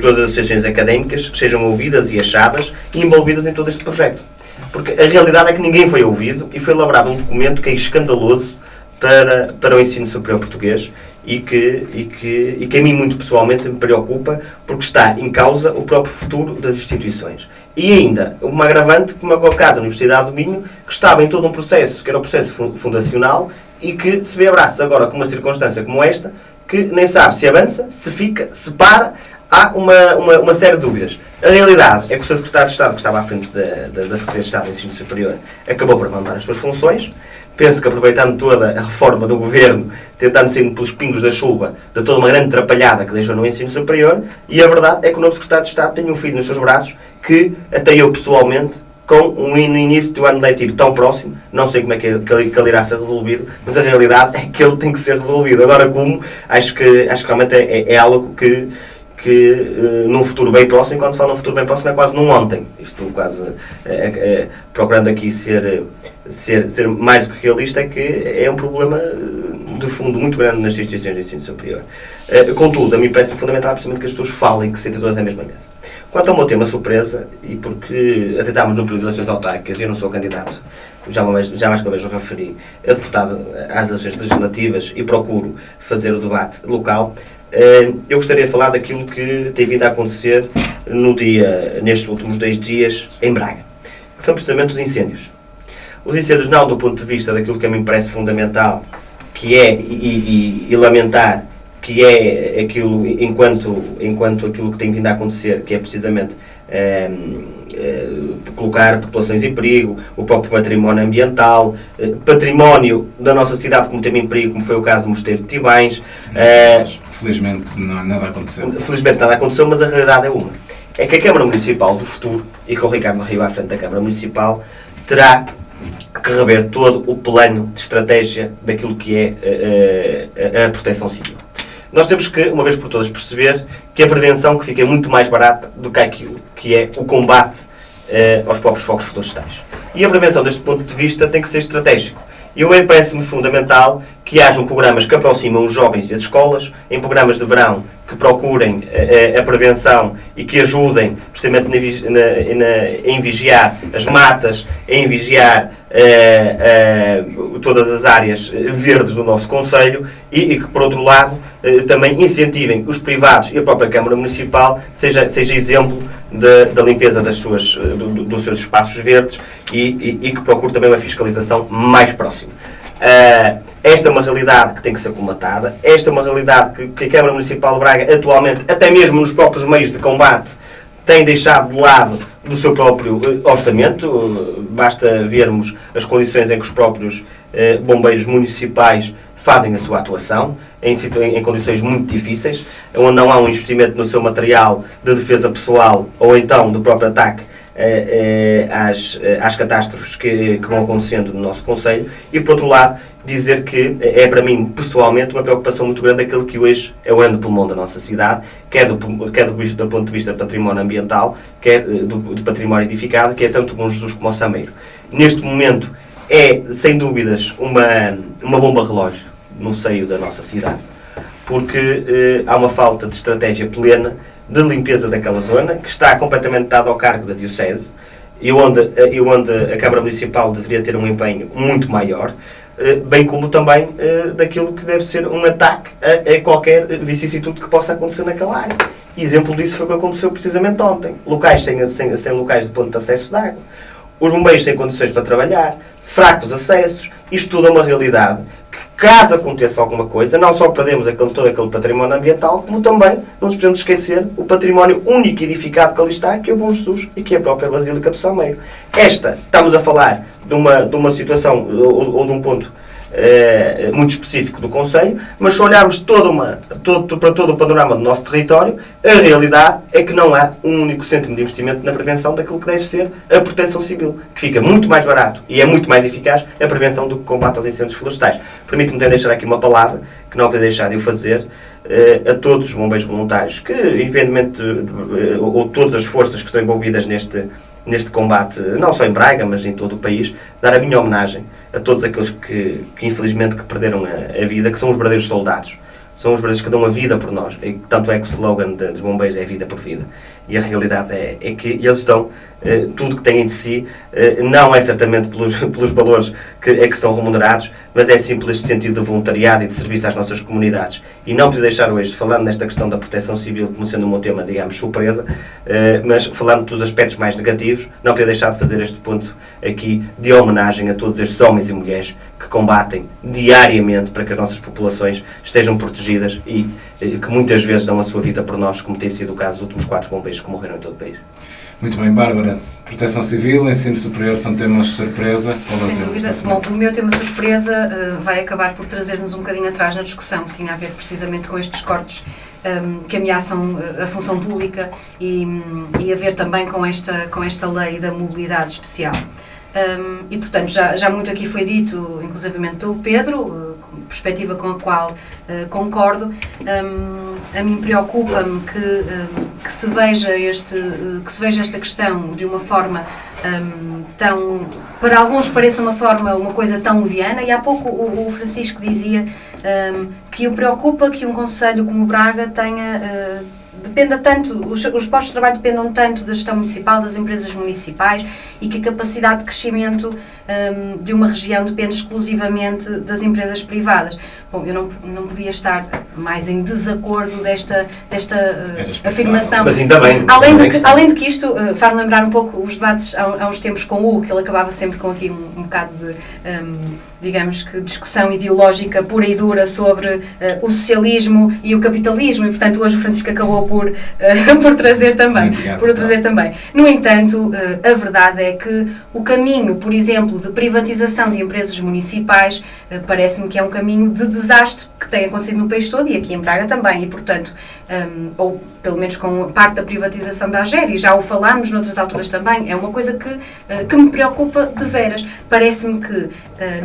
todas as associações académicas, sejam ouvidas e achadas e envolvidas em todo este projeto. Porque a realidade é que ninguém foi ouvido e foi elaborado um documento que é escandaloso para o ensino superior português e que a mim muito pessoalmente me preocupa porque está em causa o próprio futuro das instituições. E ainda, uma agravante como é o caso da Universidade do Minho, que estava em todo um processo, que era o processo fundacional, e que se vê abraço agora com uma circunstância como esta, que nem sabe se avança, se fica, se para, há uma série de dúvidas. A realidade é que o Sr. Secretário de Estado, que estava à frente da Secretaria de Estado de Ensino Superior, acabou por abandonar as suas funções. Penso que, aproveitando toda a reforma do Governo, tentando sair pelos pingos da chuva, de toda uma grande atrapalhada que deixou no ensino superior, e a verdade é que o novo Secretário de Estado tem um filho nos seus braços que, até eu pessoalmente, no início do ano letivo tão próximo, não sei como é que ele irá ser resolvido, mas a realidade é que ele tem que ser resolvido. Agora como, acho que realmente é algo que num futuro bem próximo, e quando se fala num futuro bem próximo é quase num ontem. Isto quase, procurando aqui ser mais do que realista, é que é um problema de fundo muito grande nas instituições de ensino superior. Contudo, a mim parece fundamental precisamente que as pessoas falem, que se sentem todas na mesma mesa. Quanto ao meu tema surpresa, e porque até estávamos no período de eleições autárquicas, eu não sou candidato, já mais que uma vez o referi, a deputado às eleições legislativas e procuro fazer o debate local, eu gostaria de falar daquilo que tem vindo a acontecer nestes últimos 2 dias em Braga, que são precisamente os incêndios. Os incêndios não do ponto de vista daquilo que a mim parece fundamental, que é, e lamentar, que é aquilo, enquanto aquilo que tem vindo a acontecer, que é precisamente colocar populações em perigo, o próprio património ambiental, património da nossa cidade como tem em perigo, como foi o caso do Mosteiro de Tibães. Felizmente nada aconteceu. Felizmente nada aconteceu, mas a realidade é uma. É que a Câmara Municipal do futuro, e com o Ricardo Rio à frente da Câmara Municipal, terá que rever todo o plano de estratégia daquilo que é a proteção civil. Nós temos que, uma vez por todas, perceber que a prevenção que fica muito mais barata do que aquilo que é o combate aos próprios focos florestais. E a prevenção, deste ponto de vista, tem que ser estratégico. E parece-me fundamental que hajam programas que aproximam os jovens e as escolas, em programas de verão que procurem a prevenção e que ajudem, precisamente, em vigiar as matas, em vigiar todas as áreas verdes do nosso concelho e que, por outro lado, também incentivem os privados e a própria Câmara Municipal, seja exemplo da limpeza dos seus espaços verdes e que procure também uma fiscalização mais próxima. Esta é uma realidade que tem que ser colmatada. Esta é uma realidade que a Câmara Municipal de Braga, atualmente, até mesmo nos próprios meios de combate, tem deixado de lado do seu próprio orçamento. Basta vermos as condições em que os próprios bombeiros municipais fazem a sua atuação, em condições muito difíceis, onde não há um investimento no seu material de defesa pessoal ou então do próprio ataque às catástrofes que vão acontecendo no nosso Conselho, e por outro lado dizer que é para mim pessoalmente uma preocupação muito grande aquele que hoje é o grande pulmão da nossa cidade, quer do ponto de vista do património ambiental, quer do património edificado, que é tanto o Bom Jesus como o Sameiro. Neste momento é sem dúvidas uma bomba relógio no seio da nossa cidade, porque há uma falta de estratégia plena de limpeza daquela zona, que está completamente dada ao cargo da Diocese, e onde a Câmara Municipal deveria ter um empenho muito maior, bem como também daquilo que deve ser um ataque a qualquer vicissitude que possa acontecer naquela área. E exemplo disso foi o que aconteceu precisamente ontem. Locais sem locais de ponto de acesso de água, os bombeiros sem condições para trabalhar, fracos acessos. Isto tudo é uma realidade que, caso aconteça alguma coisa, não só perdemos todo aquele património ambiental, como também não nos podemos esquecer o património único e edificado que ali está, que é o Bom Jesus e que é a própria Basílica do Sameiro. Estamos a falar de uma situação ou de um ponto muito específico do Conselho, mas se olharmos para todo o panorama do nosso território, a realidade é que não há um único cêntimo de investimento na prevenção daquilo que deve ser a proteção civil, que fica muito mais barato e é muito mais eficaz a prevenção do que o combate aos incêndios florestais. Permite-me deixar aqui uma palavra, que não vou deixar de o fazer, a todos os bombeiros voluntários, que independentemente, ou todas as forças que estão envolvidas neste combate, não só em Braga, mas em todo o país, dar a minha homenagem a todos aqueles que infelizmente perderam a vida, que são os verdadeiros soldados. São os verdadeiros que dão a vida por nós. E tanto é que o slogan dos bombeiros é vida por vida. E a realidade é que eles dão tudo que têm de si, não é certamente pelos valores que são remunerados, mas é sim pelo este sentido de voluntariado e de serviço às nossas comunidades. E não podia deixar hoje, falando nesta questão da proteção civil, como sendo o meu tema, digamos, surpresa, mas falando dos aspectos mais negativos, não podia deixar de fazer este ponto aqui de homenagem a todos estes homens e mulheres que combatem diariamente para que as nossas populações estejam protegidas e que muitas vezes dão a sua vida por nós, como tem sido o caso dos últimos 4 bombeiros que morreram em todo o país. Muito bem, Bárbara. Proteção Civil, ensino superior são temas de surpresa. Sem dúvida. Bom, o meu tema surpresa vai acabar por trazer-nos um bocadinho atrás na discussão, que tinha a ver precisamente com estes cortes que ameaçam a função pública e a ver também com esta lei da mobilidade especial. E, portanto, já muito aqui foi dito, inclusivamente pelo Pedro, perspectiva com a qual concordo. A mim preocupa-me que se veja esta questão de uma forma tão, para alguns pareça uma coisa tão leviana, e há pouco o Francisco dizia que o preocupa que um concelho como Braga tenha dependa tanto, os postos de trabalho dependam tanto da gestão municipal, das empresas municipais, e que a capacidade de crescimento de uma região depende exclusivamente das empresas privadas. Bom, eu não podia estar mais em desacordo desta afirmação. Mas ainda bem. Além de que isto faz-me lembrar um pouco os debates há uns tempos com o Hugo, que ele acabava sempre com aqui um bocado de, digamos que, discussão ideológica pura e dura sobre o socialismo e o capitalismo, e portanto hoje o Francisco acabou por trazer também. Também. No entanto, a verdade é que o caminho, por exemplo, de privatização de empresas municipais, parece-me que é um caminho de desastre que tem acontecido no país todo e aqui em Braga também, e portanto, ou pelo menos com parte da privatização da AGER, e já o falámos noutras alturas também, é uma coisa que me preocupa de veras. Parece-me que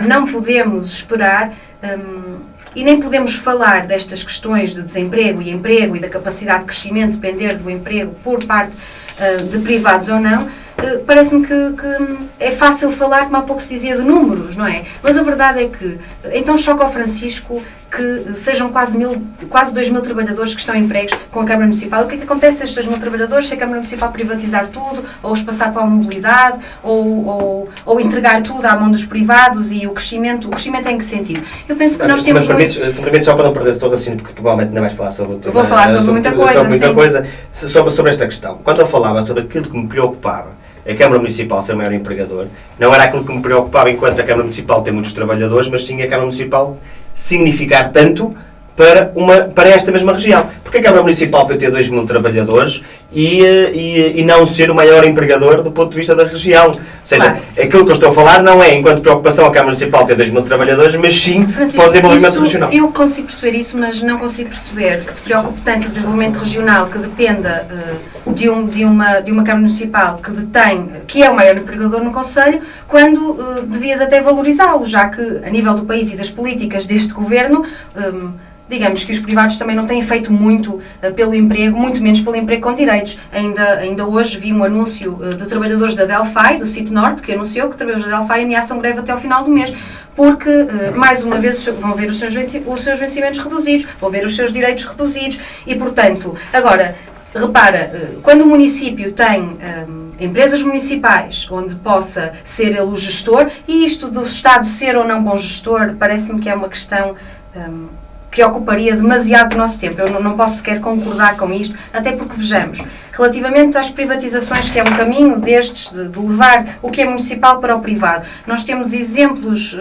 não podemos esperar e nem podemos falar destas questões de desemprego e emprego e da capacidade de crescimento depender do emprego por parte de privados ou não. Parece-me que é fácil falar, como há pouco se dizia, de números, não é? Mas a verdade é que, então choca ao Francisco que sejam quase 2.000 trabalhadores que estão empregos com a Câmara Municipal. O que é que acontece a estes 2.000 trabalhadores se a Câmara Municipal privatizar tudo, ou os passar para a mobilidade, ou entregar tudo à mão dos privados, e o crescimento em que sentido? Eu penso que nós temos... Mas simplesmente só para não perder o teu raciocínio, porque provavelmente ainda vais falar sobre o tema. Vou falar sobre muita coisa, sobre esta questão. Quando eu falava sobre aquilo que me preocupava, a Câmara Municipal ser o maior empregador, não era aquilo que me preocupava enquanto a Câmara Municipal tem muitos trabalhadores, mas sim a Câmara Municipal significar tanto para esta mesma região. Porque a Câmara Municipal pode ter 2 mil trabalhadores e não ser o maior empregador do ponto de vista da região. Ou seja, Claro. aquilo que eu estou a falar não é enquanto preocupação a Câmara Municipal ter 2 mil trabalhadores, mas sim Francisco, para o desenvolvimento isso, regional. eu consigo perceber isso, mas não consigo perceber que te preocupe tanto o desenvolvimento regional que dependa de uma Câmara Municipal que detém, que é o maior empregador no Conselho, quando devias até valorizá-lo, já que a nível do país e das políticas deste Governo, digamos que os privados também não têm feito muito pelo emprego, muito menos pelo emprego com direitos. Ainda hoje vi um anúncio de trabalhadores da Delphi, do CIP Norte, que anunciou que trabalhadores da Delphi ameaçam greve até ao final do mês, porque, mais uma vez, vão ver os seus vencimentos reduzidos, vão ver os seus direitos reduzidos e, portanto, agora, repara, quando o município tem empresas municipais onde possa ser ele o gestor, e isto do Estado ser ou não bom gestor, parece-me que é uma questão que ocuparia demasiado do nosso tempo. Eu não posso sequer concordar com isto, até porque, vejamos, relativamente às privatizações, que é um caminho destes, de levar o que é municipal para o privado, nós temos exemplos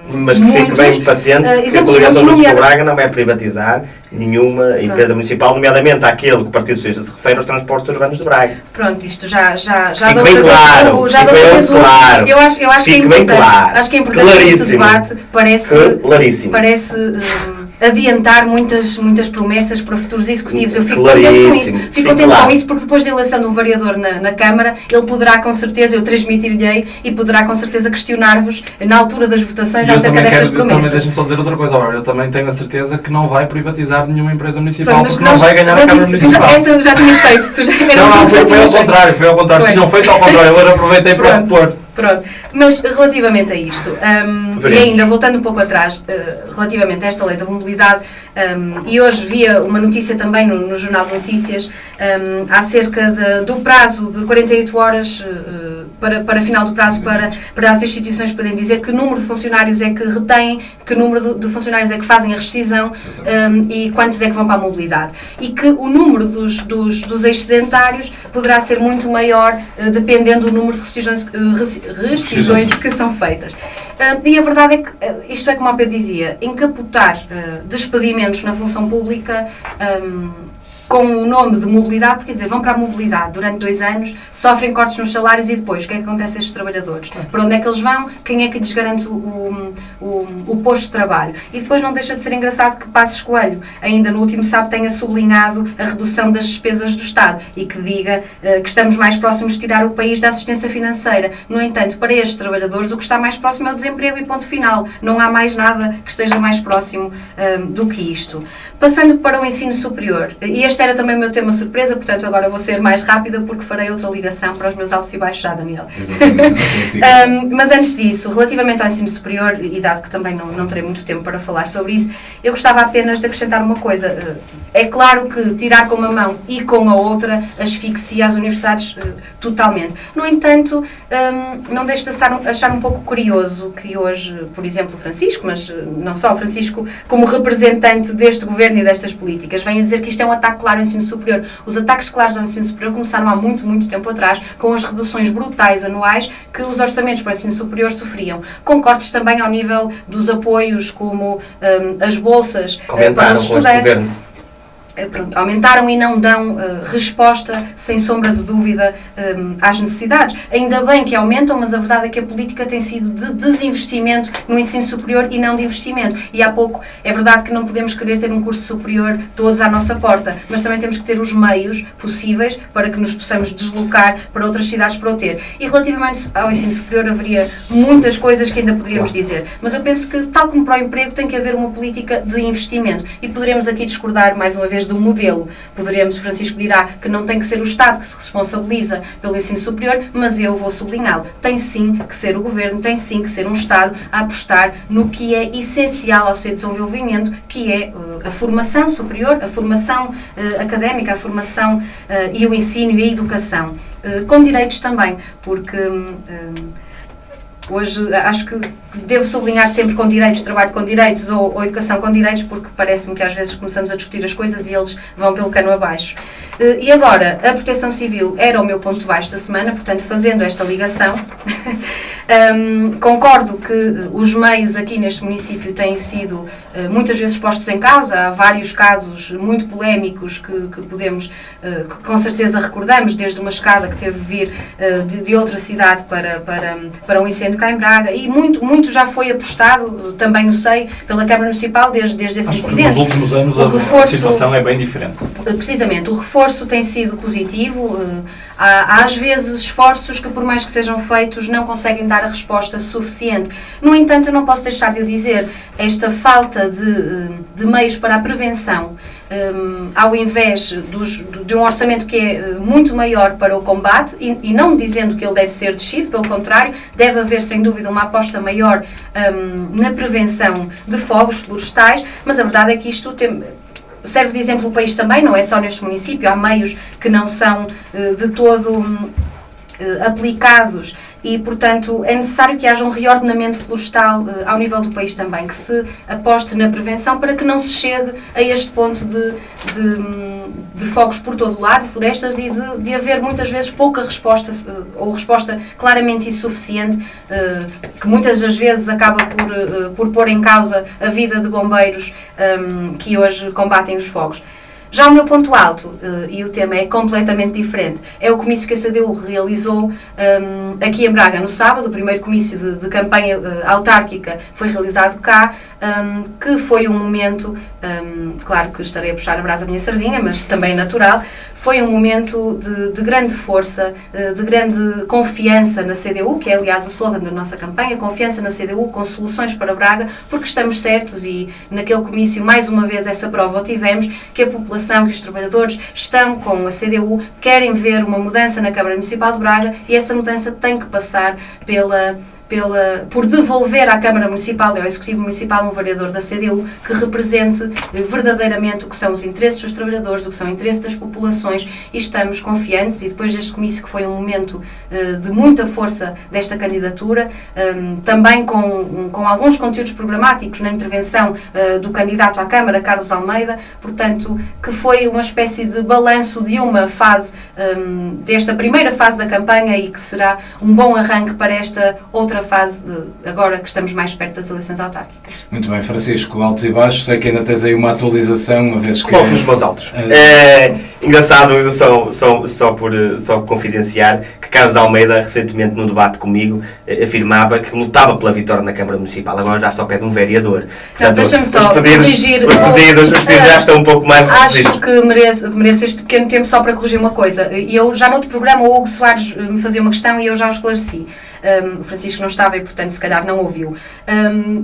Mas que muitos, fique bem patente que a coligação do Braga não vai privatizar nenhuma empresa municipal, nomeadamente àquele que o Partido Socialista se refere aos transportes urbanos de Braga. Pronto, isto já Fique dou bem claro, já dou fique bem claro. Eu acho que é Fique bem importante. claro. Acho que é importante este Claríssimo. debate. Claríssimo. Parece adiantar muitas promessas para futuros executivos. Eu fico contente com Claríssimo. isso. Fico Fique contente claro. com isso porque depois da eleição de um vereador na Câmara, ele poderá com certeza, eu transmitir-lhe e poderá com certeza questionar-vos na altura das votações E eu acerca também destas quero, promessas. deixa-me só dizer outra coisa, Laura. Eu também tenho a certeza que não vai privatizar nenhuma empresa municipal, Pronto, mas porque não vai ganhar a Câmara Municipal. Essa já tinhas feito. Tu já, Não, foi ao contrário, foi ao contrário. Foi. Tinham feito ao contrário, agora aproveitei para Pronto. repor. Pronto, mas relativamente a isto, e ainda voltando um pouco atrás, relativamente a esta lei da mobilidade, e hoje via uma notícia também no Jornal de Notícias acerca do prazo de 48 horas para final do prazo para as instituições poderem dizer que número de funcionários é que retêm, que número de funcionários é que fazem a rescisão e quantos é que vão para a mobilidade. E que o número dos excedentários poderá ser muito maior dependendo do número de rescisões que são feitas. E a verdade é que, isto é como a Pedro dizia, encapotar despedimentos na função pública com o nome de mobilidade, porque quer dizer, vão para a mobilidade durante 2 anos, sofrem cortes nos salários e depois, o que é que acontece a estes trabalhadores? Para onde é que eles vão? Quem é que lhes garante o posto de trabalho? E depois não deixa de ser engraçado que Passos Coelho, ainda no último sábado, tenha sublinhado a redução das despesas do Estado e que diga que estamos mais próximos de tirar o país da assistência financeira. No entanto, para estes trabalhadores, o que está mais próximo é o desemprego e ponto final. Não há mais nada que esteja mais próximo do que isto. Passando para o ensino superior, e este era também o meu tema surpresa, portanto agora vou ser mais rápida porque farei outra ligação para os meus altos e baixos já, Daniel. Exatamente. Mas antes disso, relativamente ao ensino superior, e dado que também não terei muito tempo para falar sobre isso, eu gostava apenas de acrescentar uma coisa. É claro que tirar com uma mão e com a outra asfixia as universidades totalmente. No entanto, não deixo de achar um pouco curioso que hoje, por exemplo, o Francisco, mas não só o Francisco, como representante deste governo e destas políticas, venha dizer que isto é um ataque claro ao ensino superior. Os ataques claros ao ensino superior começaram há muito, muito tempo atrás, com as reduções brutais anuais que os orçamentos para o ensino superior sofriam, com cortes também ao nível dos apoios, como as bolsas para os estudantes. Pronto, aumentaram e não dão resposta, sem sombra de dúvida, às necessidades. Ainda bem que aumentam, mas a verdade é que a política tem sido de desinvestimento no ensino superior e não de investimento. E há pouco, é verdade que não podemos querer ter um curso superior todos à nossa porta, mas também temos que ter os meios possíveis para que nos possamos deslocar para outras cidades para o ter. E relativamente ao ensino superior haveria muitas coisas que ainda poderíamos dizer, mas eu penso que, tal como para o emprego, tem que haver uma política de investimento. E poderemos aqui discordar, mais uma vez, do modelo. Poderemos, o Francisco dirá que não tem que ser o Estado que se responsabiliza pelo ensino superior, mas eu vou sublinhá-lo. Tem sim que ser o Governo, tem sim que ser um Estado a apostar no que é essencial ao seu desenvolvimento, que é a formação superior, a formação académica, a formação e o ensino e a educação. Com direitos também, porque hoje acho que devo sublinhar sempre com direitos, trabalho com direitos ou educação com direitos, porque parece-me que às vezes começamos a discutir as coisas e eles vão pelo cano abaixo. E agora, a proteção civil era o meu ponto baixo da semana, portanto, fazendo esta ligação, Concordo que os meios aqui neste município têm sido muitas vezes postos em causa. Há vários casos muito polémicos que podemos, que com certeza recordamos, desde uma escada que teve de vir de outra cidade para um incêndio cá em Braga, e muito já foi apostado, também o sei, pela Câmara Municipal desde esse incidente. Nos últimos anos a situação é bem diferente. Precisamente, o reforço tem sido positivo. Há às vezes esforços que, por mais que sejam feitos, não conseguem dar a resposta suficiente. No entanto, eu não posso deixar de dizer, esta falta de meios para a prevenção, ao invés de um orçamento que é muito maior para o combate, e não dizendo que ele deve ser descido, pelo contrário, deve haver sem dúvida uma aposta maior na prevenção de fogos florestais, mas a verdade é que isto serve de exemplo o país também, não é só neste município. Há meios que não são de todo aplicados e, portanto, é necessário que haja um reordenamento florestal ao nível do país também, que se aposte na prevenção para que não se chegue a este ponto de fogos por todo o lado, de florestas, e de haver muitas vezes pouca resposta, ou resposta claramente insuficiente, que muitas das vezes acaba por pôr em causa a vida de bombeiros que hoje combatem os fogos. Já o meu ponto alto, e o tema é completamente diferente, é o comício que a CDU realizou aqui em Braga no sábado. O primeiro comício de campanha autárquica foi realizado cá, que foi um momento, claro que estarei a puxar a brasa à minha sardinha, mas também natural, foi um momento de grande força, de grande confiança na CDU, que é aliás o slogan da nossa campanha, confiança na CDU com soluções para Braga, porque estamos certos, e naquele comício mais uma vez essa prova o tivemos, que a população, que os trabalhadores estão com a CDU, querem ver uma mudança na Câmara Municipal de Braga, e essa mudança tem que passar por devolver à Câmara Municipal e ao Executivo Municipal um vereador da CDU que represente verdadeiramente o que são os interesses dos trabalhadores, o que são os interesses das populações, e estamos confiantes, e depois deste comício, que foi um momento de muita força desta candidatura, também com alguns conteúdos programáticos na intervenção do candidato à Câmara, Carlos Almeida, portanto, que foi uma espécie de balanço de uma fase, desta primeira fase da campanha, e que será um bom arranque para esta outra fase, agora que estamos mais perto das eleições autárquicas. Muito bem, Francisco, altos e baixos, sei que ainda tens aí uma atualização, uma vez que... Coloco nos meus altos. Engraçado, só por confidenciar, que Carlos Almeida, recentemente num debate comigo, afirmava que lutava pela vitória na Câmara Municipal. Agora já só pede um vereador. Portanto, deixa-me só corrigir. Os pedidos já estão um pouco mais reduzidos. Acho que mereço este pequeno tempo só para corrigir uma coisa. Eu já no outro programa, o Hugo Soares me fazia uma questão e eu já o esclareci. O Francisco não estava e, portanto, se calhar não ouviu.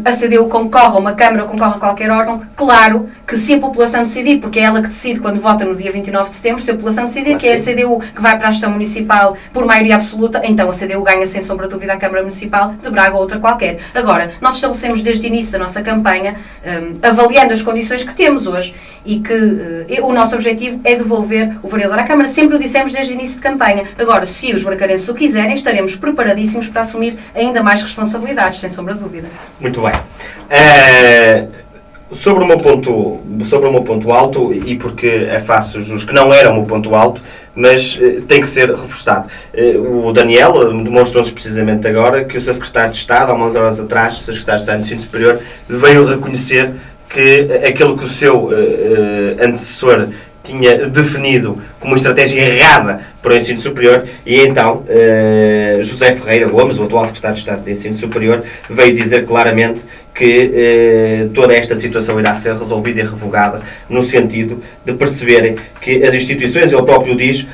A CDU concorre a uma Câmara, concorre a qualquer órgão. Claro que se a população decidir, porque é ela que decide quando vota no dia 29 de setembro, se a população decidir que é a CDU que vai para a gestão municipal por maioria absoluta, então a CDU ganha sem sombra de dúvida a Câmara Municipal de Braga ou outra qualquer. Agora, nós estabelecemos desde o início da nossa campanha, avaliando as condições que temos hoje, e que o nosso objetivo é devolver o vereador à Câmara. Sempre o dissemos desde o início de campanha. Agora, se os bracarenses o quiserem, estaremos preparadíssimos para assumir ainda mais responsabilidades, sem sombra de dúvida. Muito bem. Sobre o meu ponto alto, e porque faço jus que não era o meu ponto alto, mas tem que ser reforçado. O Daniel demonstrou-nos precisamente agora que o seu secretário de Estado, há umas horas atrás, o seu secretário de Estado de Ensino Superior, veio reconhecer que aquilo que o seu antecessor tinha definido como estratégia errada para o ensino superior, e então José Ferreira Gomes, o atual secretário de Estado de Ensino Superior, veio dizer claramente que toda esta situação irá ser resolvida e revogada, no sentido de perceberem que as instituições, ele próprio diz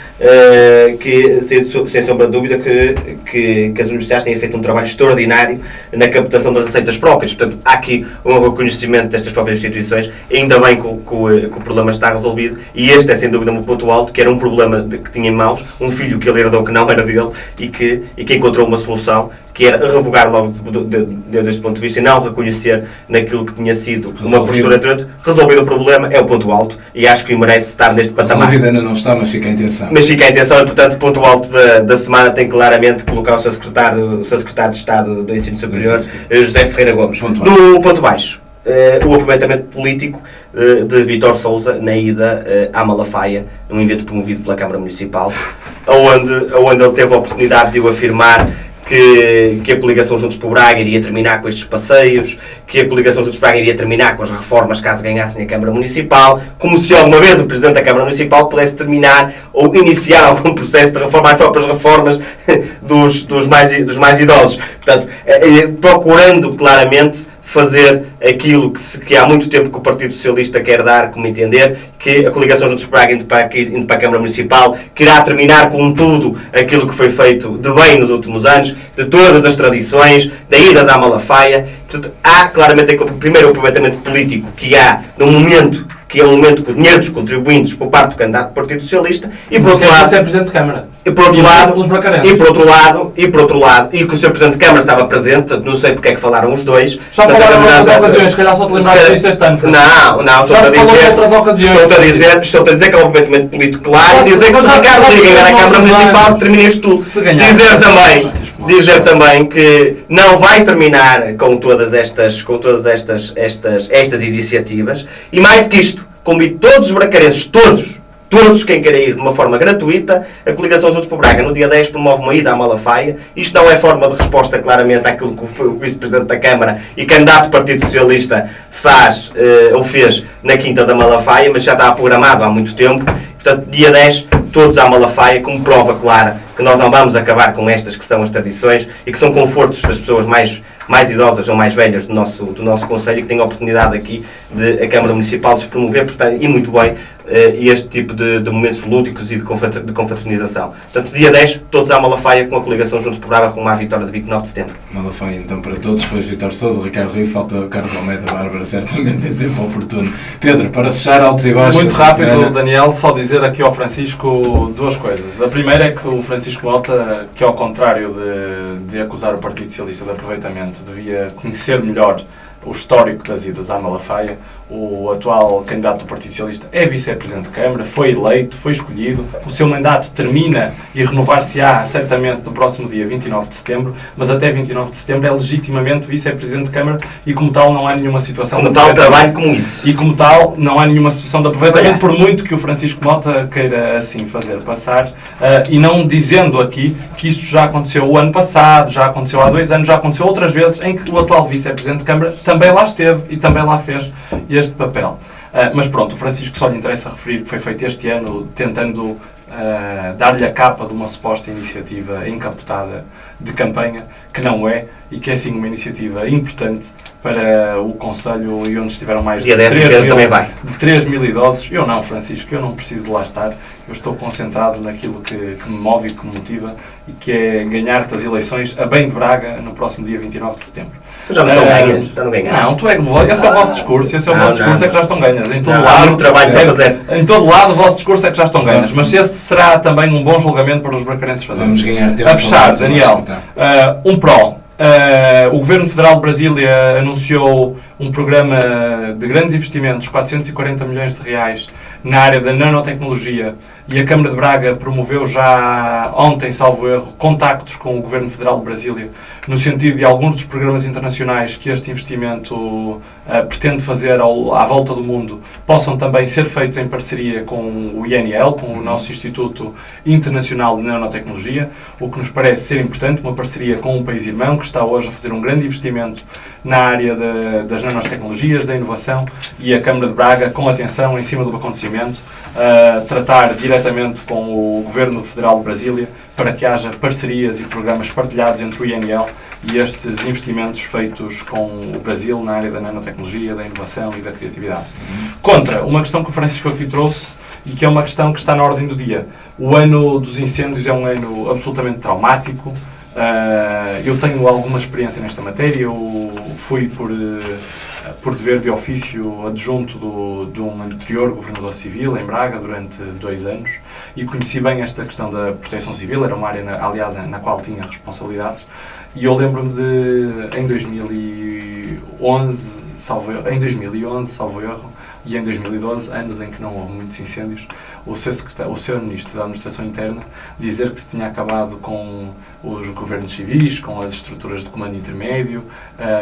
que, sem sombra de dúvida, que as universidades têm feito um trabalho extraordinário na captação das receitas próprias. Portanto, há aqui um reconhecimento destas próprias instituições, ainda bem que o problema está resolvido, e este é sem dúvida um ponto alto, que era um problema que tinha em mãos, um filho que ele herdou que não era dele, e que encontrou uma solução, que era revogar logo deste ponto de vista e não reconhecer naquilo que tinha sido uma postura anterior. Resolver o problema é o ponto alto, e acho que merece estar neste patamar. Resolvido ainda não está, mas fica a intenção. Mas fica a intenção, e portanto o ponto alto da semana tem claramente colocar o seu secretário de Estado do Ensino Superior, José Ferreira Gomes. No ponto baixo, o aproveitamento político de Vítor Sousa na ida à Malafaia, num evento promovido pela Câmara Municipal, onde ele teve a oportunidade de o afirmar que a coligação Juntos por Braga iria terminar com estes passeios, que a coligação Juntos por Braga iria terminar com as reformas caso ganhassem a Câmara Municipal, como se alguma vez o Presidente da Câmara Municipal pudesse terminar ou iniciar algum processo de reforma, as próprias reformas dos mais idosos. Portanto, procurando claramente fazer aquilo que há muito tempo que o Partido Socialista quer dar como entender, que a coligação Juntos por Braga indo para a Câmara Municipal, que irá terminar com tudo aquilo que foi feito de bem nos últimos anos, de todas as tradições, da idas à Malafaia. Portanto, há claramente, primeiro, o aproveitamento político que há num momento que é um momento com o dinheiro dos contribuintes por parte do candidato do Partido Socialista, e por outro lado, ser Presidente de Câmara. E por outro lado, e que o Sr. Presidente de Câmara estava presente, portanto não sei porque é que falaram os dois. Já falaram em outras ocasiões, se calhar só te lembraste disto este ano. Não, estou a dizer que é um aproveitamento político claro, e dizer que se Ricardo Rodrigues ganhar a Câmara Municipal, termina isto tudo. Dizer também que não vai terminar com todas estas iniciativas, e mais do que isto, convido todos os bracarenses, todos quem queira ir de uma forma gratuita, a coligação Juntos por Braga no dia 10 promove uma ida à Malafaia. Isto não é forma de resposta claramente àquilo que o Vice-Presidente da Câmara e candidato do Partido Socialista fez na Quinta da Malafaia, mas já está programado há muito tempo. Portanto, dia 10, todos à Malafaia, como prova clara que nós não vamos acabar com estas que são as tradições e que são confortos das pessoas mais idosas ou mais velhas do nosso Conselho, e que têm a oportunidade aqui de a Câmara Municipal de promover, portanto, e muito bem, este tipo de momentos lúdicos e de confraternização. Portanto, dia 10, todos à Malafaia, com a coligação Juntos por Braga, rumo à vitória de 29 de setembro. Malafaia, então, para todos, depois Vítor Sousa, Ricardo Rio, falta Carlos Almeida, Bárbara, certamente em tempo oportuno. Pedro, para fechar, altos e baixos. Muito rápido, Daniel, só dizer aqui ao Francisco duas coisas. A primeira é que o Francisco Mota, que ao contrário de acusar o Partido Socialista de aproveitamento, devia conhecer melhor o histórico das idas à Malafaia. O atual candidato do Partido Socialista é vice-presidente de Câmara, foi eleito, foi escolhido, o seu mandato termina e renovar-se-á certamente no próximo dia 29 de setembro, mas até 29 de setembro é legitimamente vice-presidente de Câmara e como tal não há nenhuma situação como tal trabalho como isso. E como tal não há nenhuma situação de aproveitamento, por muito que o Francisco Mota queira assim fazer passar, e não dizendo aqui que isto já aconteceu o ano passado, já aconteceu há 2 anos, já aconteceu outras vezes em que o atual vice-presidente de Câmara também lá esteve e também lá fez este papel. Mas pronto, o Francisco só lhe interessa referir que foi feito este ano tentando dar-lhe a capa de uma suposta iniciativa encapotada de campanha, que não é, e que é sim uma iniciativa importante para o Conselho e onde estiveram mais de 3 mil idosos. Eu não, Francisco, eu não preciso de lá estar, eu estou concentrado naquilo que me move e que me motiva, e que é ganhar-te as eleições a bem de Braga no próximo dia 29 de setembro. Já não estão ganhas, já não ganhas. Não, esse é o vosso discurso, é que já estão ganhas. Em todo lado, há muito trabalho para fazer. Em todo lado o vosso discurso é que já estão ganhas, mas esse será também um bom julgamento para os bracarenses fazerem. Vamos ganhar tempo. A fechar, Daniel, um pró. O Governo Federal de Brasília anunciou um programa de grandes investimentos, 440 milhões de reais, na área da nanotecnologia, e a Câmara de Braga promoveu já ontem, salvo erro, contactos com o Governo Federal de Brasília, no sentido de alguns dos programas internacionais que este investimento pretende fazer à volta do mundo possam também ser feitos em parceria com o INL, com o nosso Instituto Internacional de Nanotecnologia, o que nos parece ser importante, uma parceria com um país irmão que está hoje a fazer um grande investimento na área das nanotecnologias, da inovação, e a Câmara de Braga, com atenção em cima do acontecimento, tratar diretamente com o Governo Federal de Brasília para que haja parcerias e programas partilhados entre o INL e estes investimentos feitos com o Brasil na área da nanotecnologia, da inovação e da criatividade. Contra, uma questão que o Francisco aqui trouxe e que é uma questão que está na ordem do dia. O ano dos incêndios é um ano absolutamente traumático. Eu tenho alguma experiência nesta matéria. Eu fui por dever de ofício adjunto de um anterior governador civil em Braga durante 2 anos e conheci bem esta questão da proteção civil. Era uma área, aliás, na qual tinha responsabilidades, e eu lembro-me de, em 2011, salvo erro, e em 2012, anos em que não houve muitos incêndios, o Sr. Ministro da Administração Interna dizer que se tinha acabado com os governos civis, com as estruturas de comando intermédio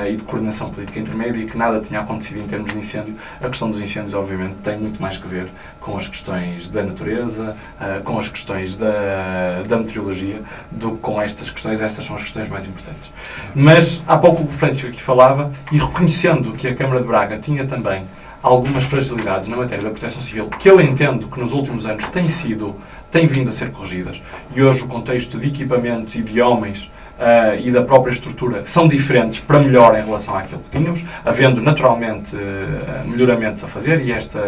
e de coordenação política intermédia, e que nada tinha acontecido em termos de incêndio. A questão dos incêndios, obviamente, tem muito mais que ver com as questões da natureza, com as questões da meteorologia, do que com estas questões. Estas são as questões mais importantes. Mas, há pouco o Francisco aqui falava, e reconhecendo que a Câmara de Braga tinha também algumas fragilidades na matéria da proteção civil, que eu entendo que nos últimos anos têm vindo a ser corrigidas, e hoje o contexto de equipamentos e de homens e da própria estrutura são diferentes para melhor em relação àquilo que tínhamos, havendo naturalmente melhoramentos a fazer, e essa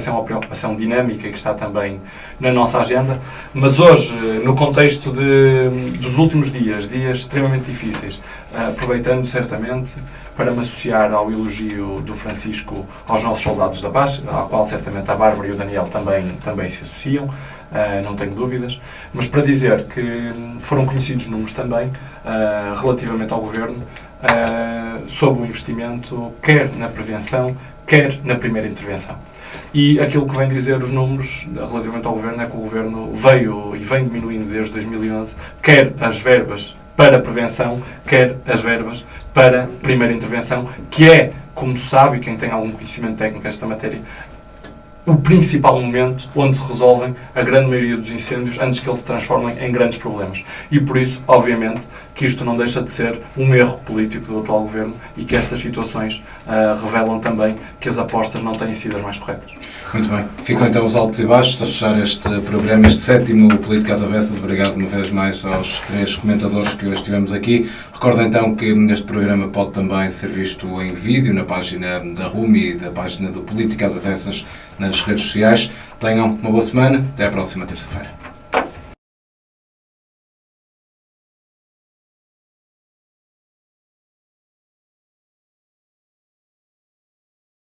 é uma preocupação dinâmica que está também na nossa agenda. Mas hoje, no contexto dos últimos dias extremamente difíceis, aproveitando certamente para me associar ao elogio do Francisco aos nossos soldados da paz, ao qual certamente a Bárbara e o Daniel também se associam, não tenho dúvidas, mas para dizer que foram conhecidos números também relativamente ao Governo sobre o investimento, quer na prevenção, quer na primeira intervenção. E aquilo que vem dizer os números relativamente ao Governo é que o Governo veio e vem diminuindo desde 2011, quer as verbas para prevenção, quer as verbas para primeira intervenção, que é, como se sabe, e quem tem algum conhecimento técnico nesta matéria, o principal momento onde se resolvem a grande maioria dos incêndios antes que eles se transformem em grandes problemas. E por isso, obviamente, que isto não deixa de ser um erro político do atual Governo, e que estas situações revelam também que as apostas não têm sido as mais corretas. Muito bem. Ficam então os altos e baixos a fechar este programa, este 7º Política às Avessas. Obrigado uma vez mais aos 3 comentadores que hoje tivemos aqui. Recordo então que este programa pode também ser visto em vídeo na página da RUMI e da página do Política às Avessas nas redes sociais. Tenham uma boa semana. Até à próxima terça-feira.